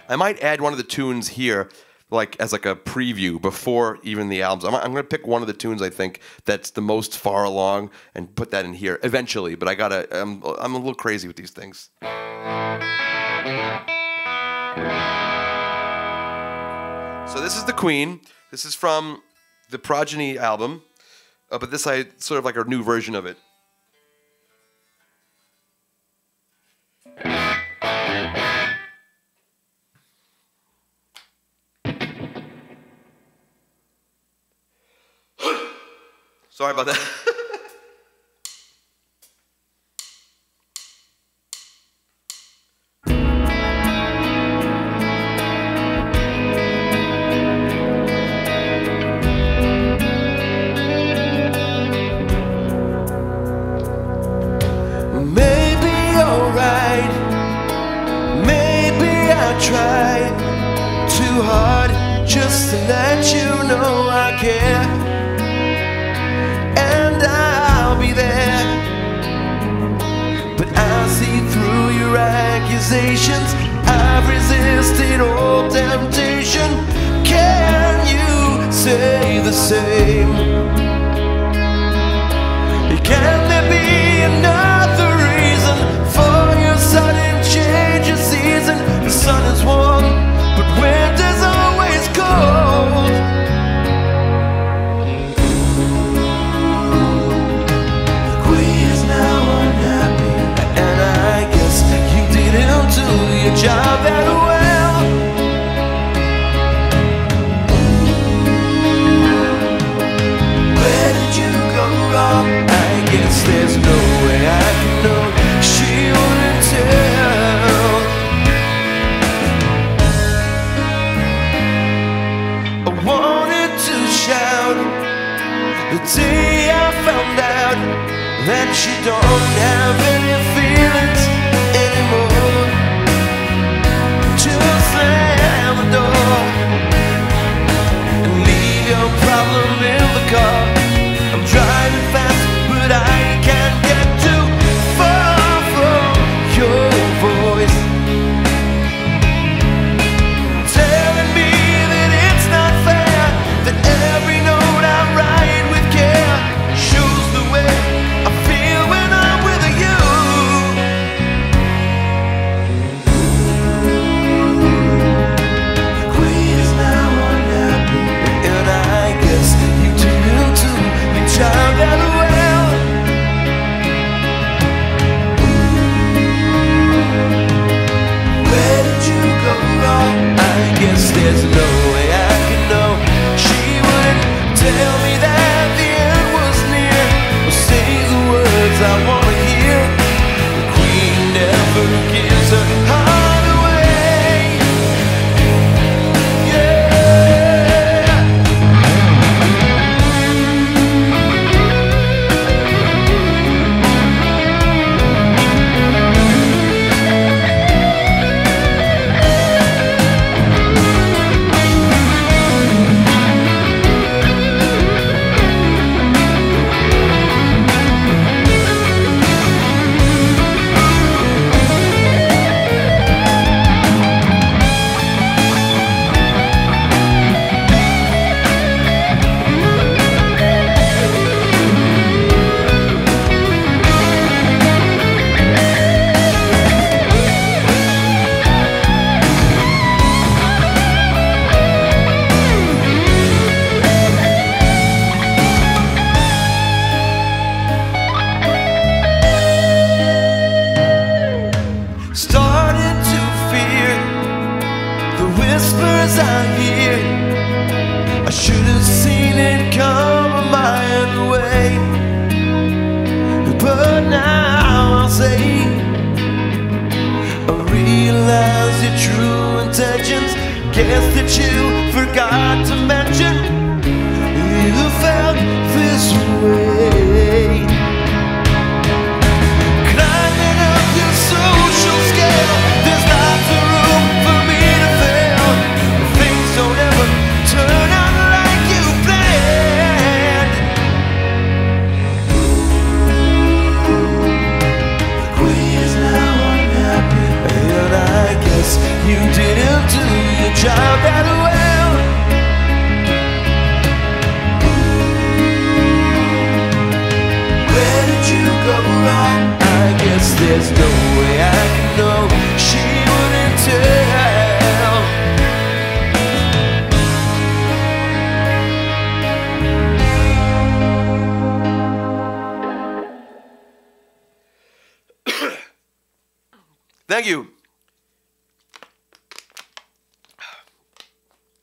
I might add one of the tunes here, like as like a preview before even the albums. I'm going to pick one of the tunes I think that's the most far along and put that in here eventually. But I'm a little crazy with these things. So this is the Queen. This is from the Progeny album, but this I sort of like a new version of it. Sorry about that. Maybe alright, maybe I tried too hard just to let you know I care. I'll be there, but I see through your accusations. I've resisted all temptation. Can you say the same? Can there be another reason for your sudden change of season? The sun is warm, but winter's always cold. Do your job that well. Where did you go wrong? I guess there's no way I can know. She wouldn't tell. I wanted to shout the day I found out that she don't have any feelings anymore. Slam the door and leave your problem in the car. I'm driving fast, but I can't get too far from your voice, telling me that it's not fair, that every note I write with care shows the way I feel when I'm with you. fear, the whispers I hear. I should have seen it come a mile away, but now I'll say I realize your true intentions. Guess that you forgot to mention you felt this way. Climbing up your social scale, there's lots of room for me to fail. Things don't ever turn out like you planned. The queen is now unhappy, and I guess you didn't do your job that well. Where did you go wrong? I guess there's no way I can know. She wouldn't tell. Thank you.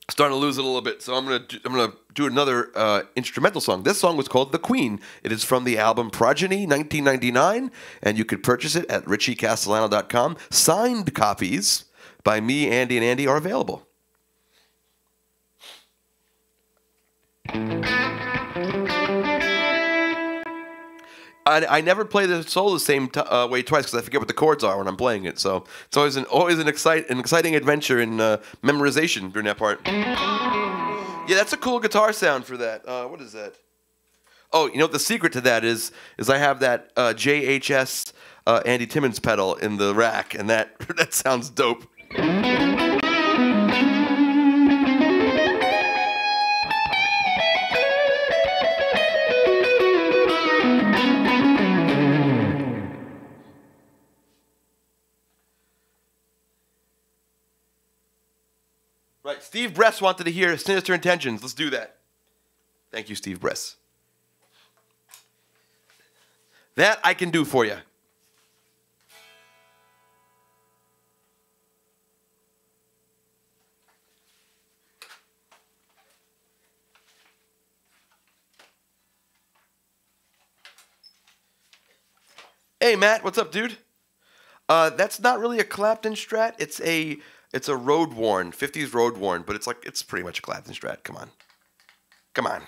Starting to lose it a little bit, so I'm gonna do another instrumental song. This song was called "The Queen." It is from the album Progeny, 1999, and you could purchase it at richiecastellano.com. Signed copies by me, Andy, and Andy are available. I never play the solo the same way twice because I forget what the chords are when I'm playing it. So it's always an exciting adventure in memorization during that part. Yeah, that's a cool guitar sound for that. What is that? Oh, you know what the secret to that is I have that JHS Andy Timmons pedal in the rack, and that sounds dope. Right, Steve Bress wanted to hear Sinister Intentions. Let's do that. Thank you, Steve Bress. That I can do for you. Hey, Matt, what's up, dude? That's not really a Clapton Strat. It's a road worn, 50s road worn, but it's pretty much a Clapton Strat. Come on. Come on.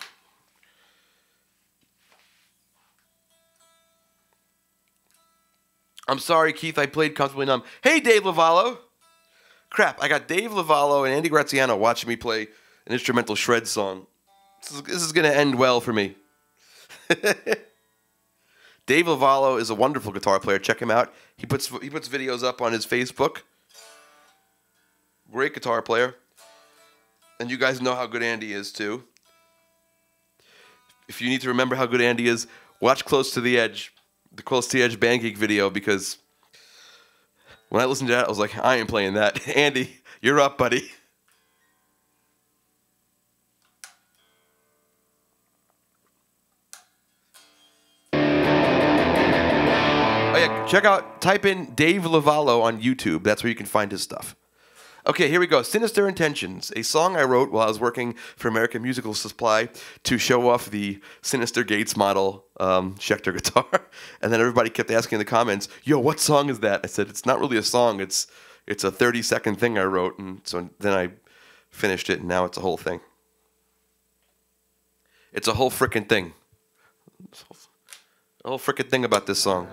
I'm sorry, Keith, I played Comfortably Numb. Hey, Dave Lavallo. Crap, I got Dave Lavallo and Andy Graziano watching me play an instrumental shred song. This is going to end well for me. Dave Lavallo is a wonderful guitar player. Check him out. He puts videos up on his Facebook. Great guitar player. And you guys know how good Andy is, too. If you need to remember how good Andy is, watch Close to the Edge, the Close to the Edge Band Geek video, because when I listened to that, I was like, I ain't playing that. Andy, you're up, buddy. Oh, yeah, type in Dave Lavallo on YouTube. That's where you can find his stuff. Okay, here we go. Sinister Intentions, a song I wrote while I was working for American Musical Supply to show off the Sinister Gates model Schecter guitar. And then everybody kept asking in the comments, yo, what song is that? I said, it's not really a song. It's a 30-second thing I wrote. And so then I finished it, and now it's a whole thing. It's a whole frickin' thing. A whole frickin' thing about this song.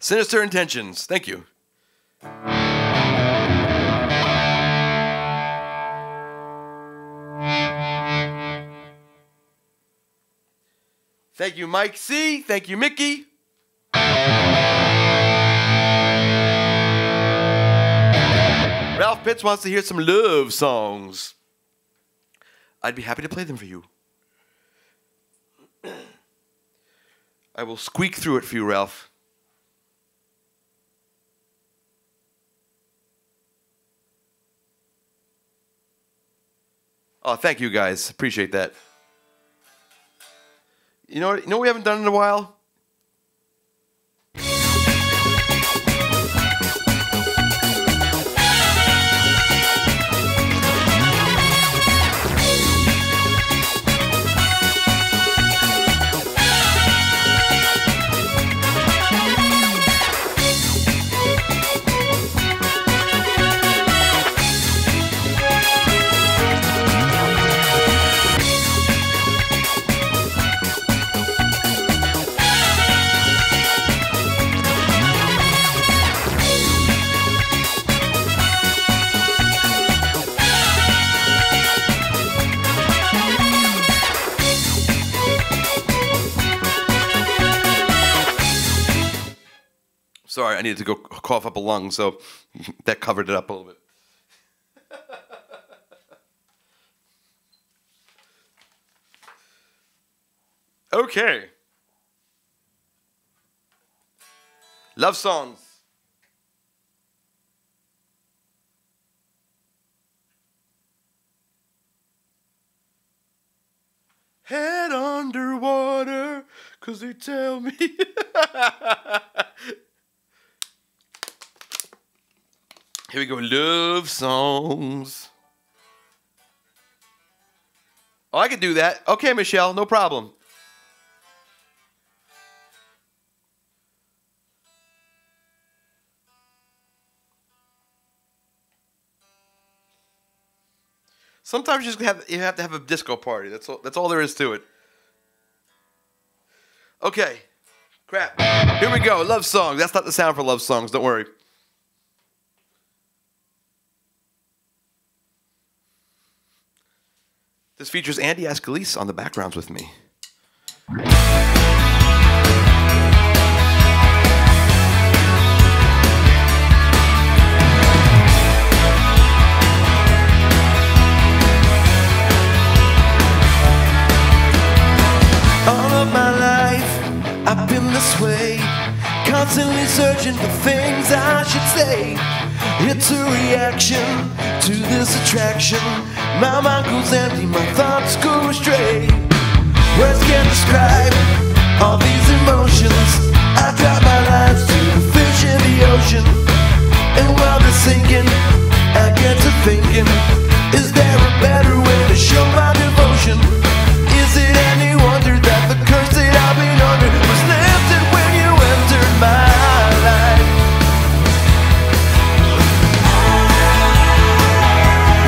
Sinister Intentions. Thank you. Thank you, Mike C. Thank you, Mickey. Ralph Pitts wants to hear some love songs. I'd be happy to play them for you. I will squeak through it for you, Ralph. Oh, thank you guys. Appreciate that. You know what we haven't done in a while? Sorry, I needed to go cough up a lung, so that covered it up a little bit. Okay. Love songs. Head underwater, 'cause they tell me. Here we go, love songs. Oh, I can do that. Okay, Michelle, no problem. Sometimes you have to have a disco party. That's all there is to it. Okay, crap. Here we go, love song. That's not the sound for love songs, don't worry. This features Andy Ascalise on the backgrounds with me. All of my life, I've been this way, constantly searching for things I should say. It's a reaction to this attraction. My mind goes empty, my thoughts go astray. Words can't describe all these emotions. I drop my lines to the fish in the ocean. And while they're sinking, I get to thinking, is there a better way to show my devotion? Is it any wonder that the curse that I've been under was lifted when you entered my life?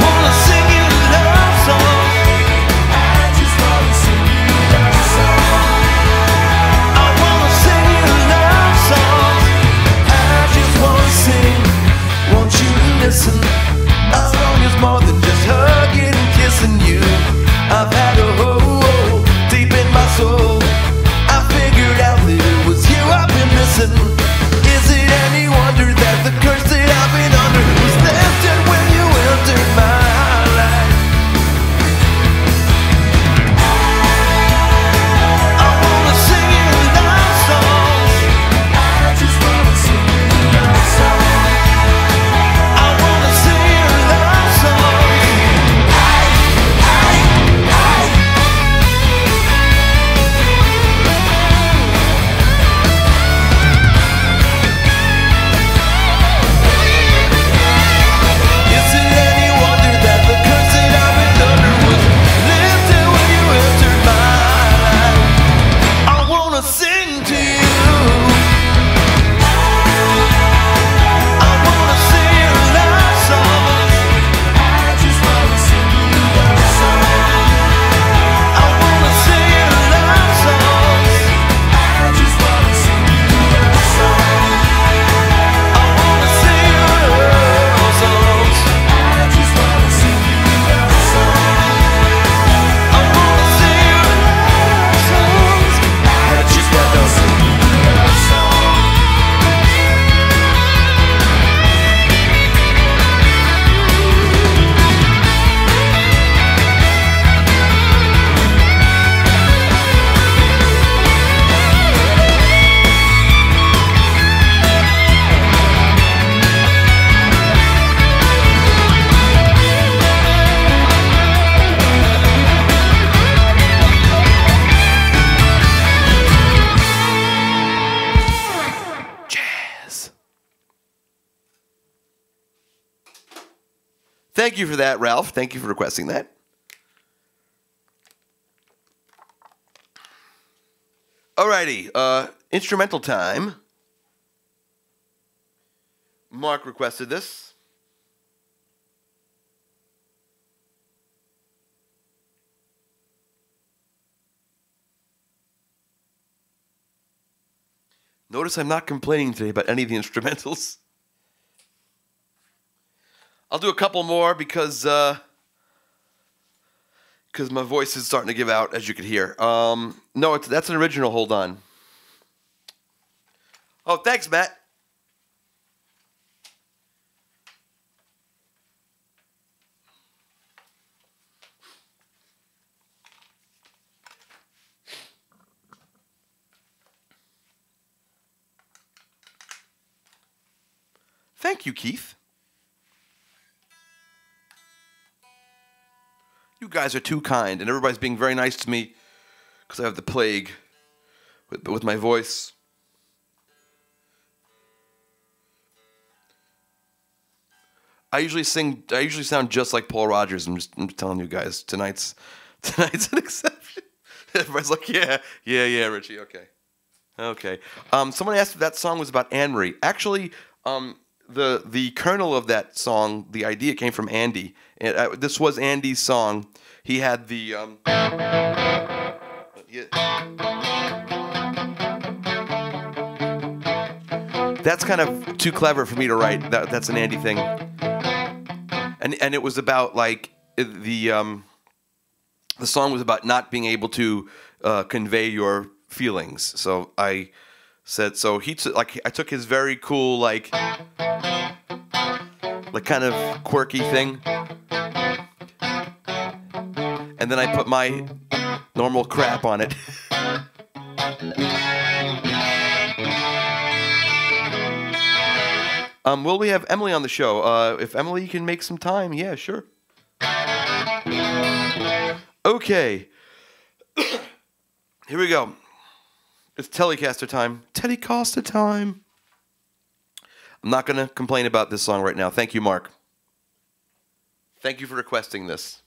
Wanna sing you a love song. I just wanna sing you a love song. I wanna sing you a love song. I just wanna sing. Want you to listen Thank you for that, Ralph. Thank you for requesting that. Alrighty, instrumental time. Mark requested this. Notice I'm not complaining today about any of the instrumentals. I'll do a couple more because my voice is starting to give out, as you could hear. No, that's an original. Hold on. Oh, thanks, Matt. Thank you, Keith. You guys are too kind, and everybody's being very nice to me because I have the plague with my voice. I usually sound just like Paul Rogers. I'm just telling you guys, tonight's an exception. Everybody's like, yeah, Richie, okay. Someone asked if that song was about Anne Marie. Actually, the kernel of that song, the idea came from Andy. And this was Andy's song. He had the that's kind of too clever for me to write. That's an Andy thing. And it was about like the song was about not being able to convey your feelings. So I said, so I took his very cool like kind of quirky thing, and then I put my normal crap on it. Will we have Emily on the show? If Emily can make some time, yeah, sure. Okay. Here we go. It's Telecaster time. Telecaster time. I'm not going to complain about this song right now. Thank you, Mark. Thank you for requesting this.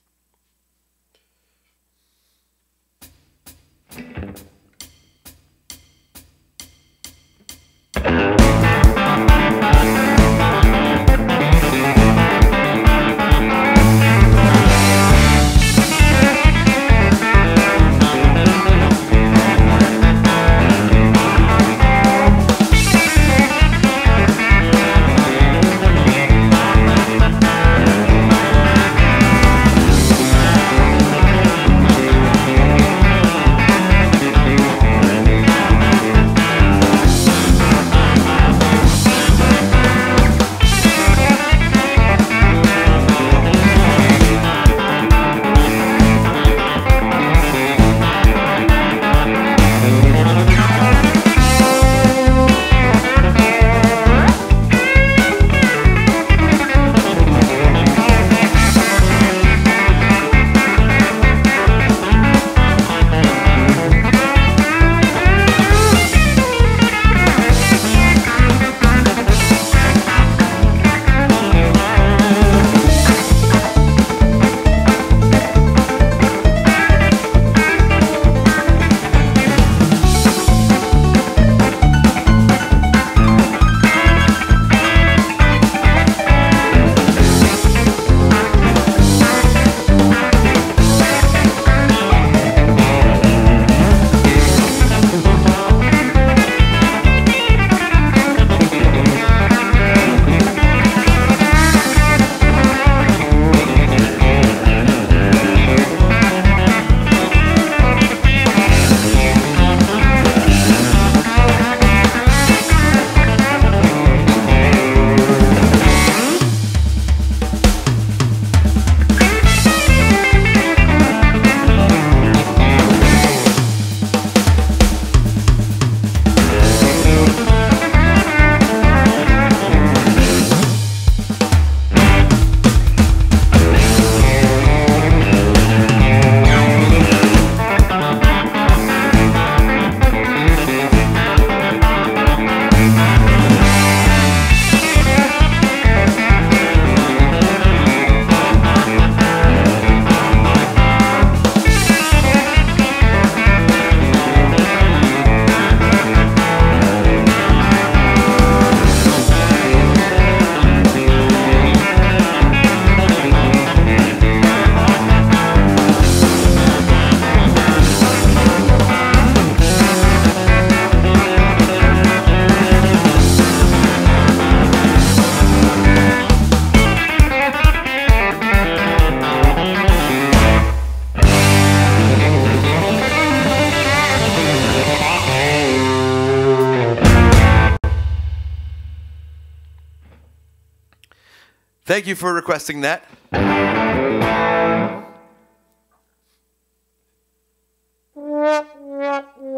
Thank you for requesting that.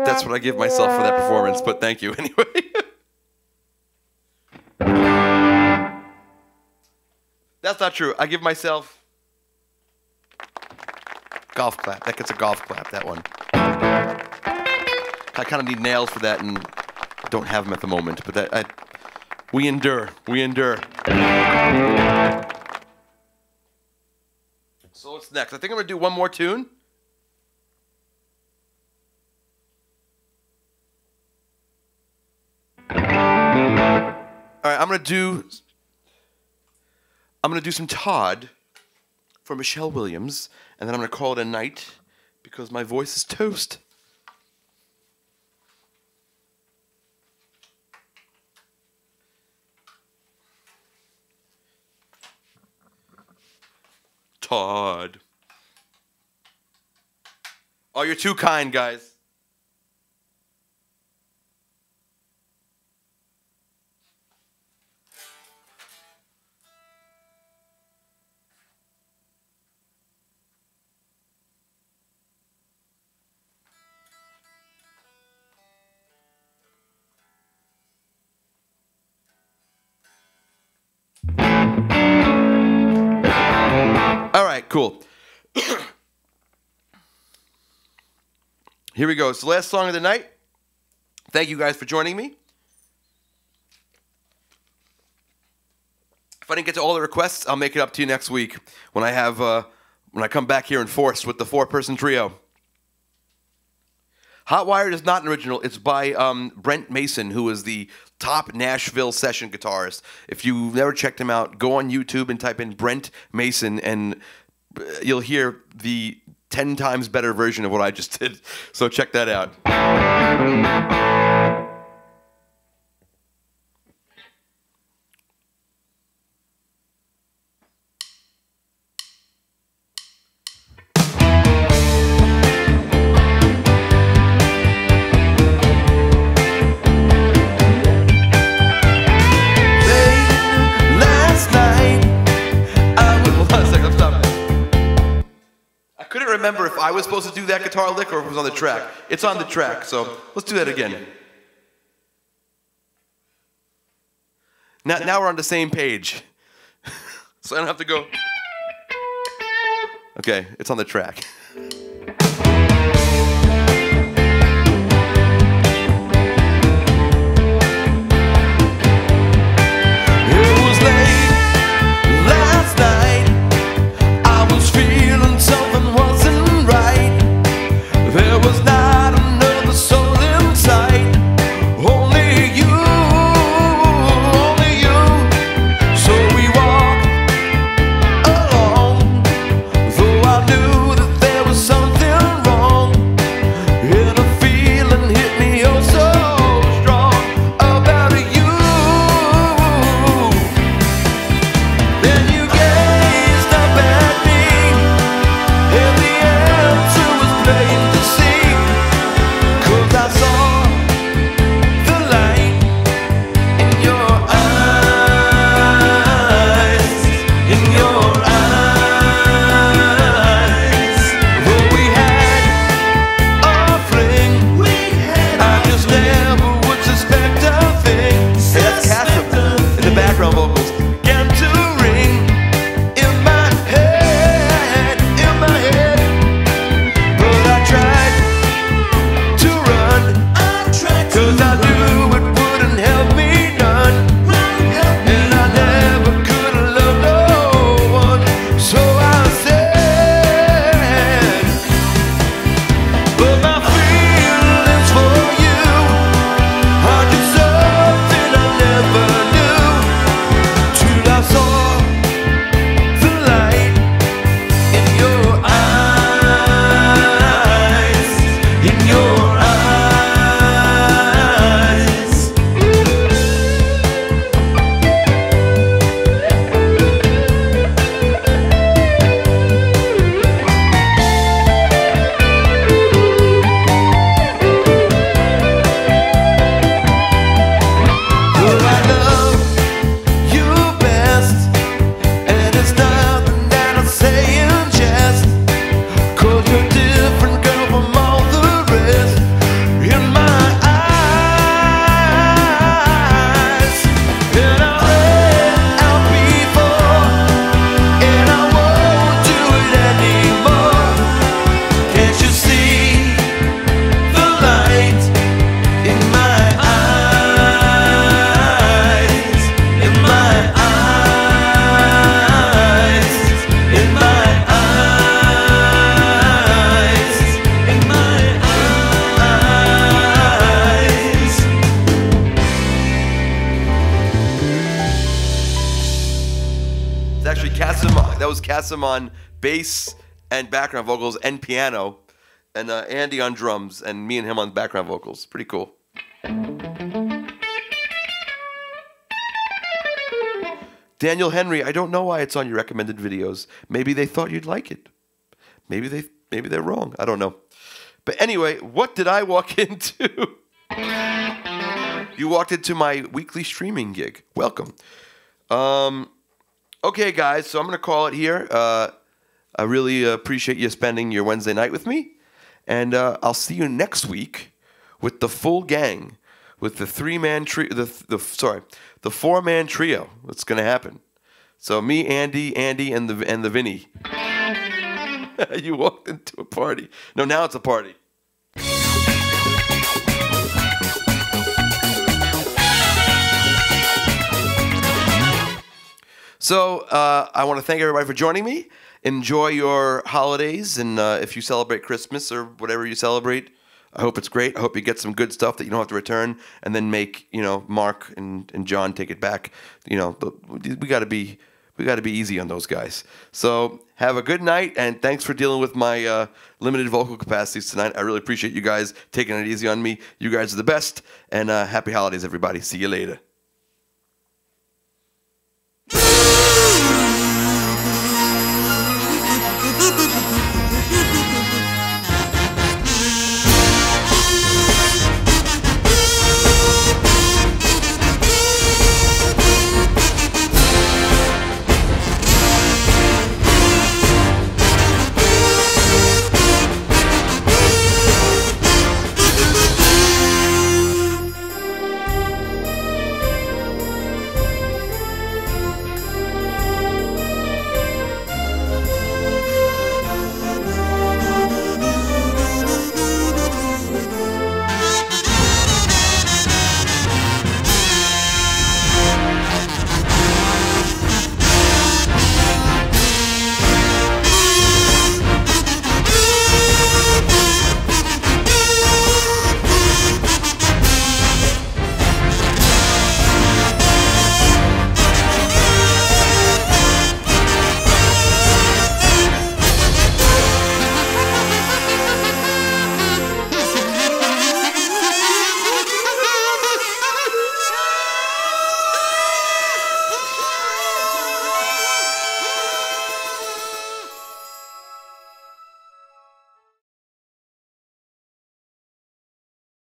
That's what I give myself for that performance, but thank you anyway. That's not true. I give myself golf clap. That gets a golf clap, that one. I kind of need nails for that and don't have them at the moment, but we endure. We endure. So what's next? I think I'm going to do one more tune. All right, I'm gonna do some Todd for Michelle Williams, and then I'm gonna call it a night because my voice is toast. Todd. Oh, you're too kind, guys. All right, cool. Here we go. It's the last song of the night. Thank you guys for joining me. If I didn't get to all the requests, I'll make it up to you next week when I come back here in force with the 4-person trio. Hot Wired is not an original. It's by Brent Mason, who is the top Nashville session guitarist. If you've never checked him out, go on YouTube and type in Brent Mason, and you'll hear the 10 times better version of what I just did. So check that out. Remember if I was supposed to do that guitar lick or if it was on the track. It's on the track, so let's do that again. Now we're on the same page. So I don't have to go. Okay, it's on the track. There was That was Kasim on bass and background vocals and piano, and Andy on drums, and me and him on background vocals. Pretty cool. Daniel Henry, I don't know why it's on your recommended videos. Maybe they thought you'd like it. Maybe they're wrong. I don't know. But anyway, what did I walk into? You walked into my weekly streaming gig. Welcome. Okay, guys, so I'm going to call it here. I really appreciate you spending your Wednesday night with me. And I'll see you next week with the full gang, with the three-man trio, the four-man trio. That's going to happen. So me, Andy, and the Vinny. You walked into a party. No, now it's a party. So I want to thank everybody for joining me. Enjoy your holidays, and if you celebrate Christmas or whatever you celebrate, I hope it's great. I hope you get some good stuff that you don't have to return, and then make Mark and John take it back. We got to be easy on those guys. So have a good night, and thanks for dealing with my limited vocal capacities tonight. I really appreciate you guys taking it easy on me. You guys are the best, and happy holidays, everybody. See you later. Boop, boop, boop, boop, boop, boop, boop, boop.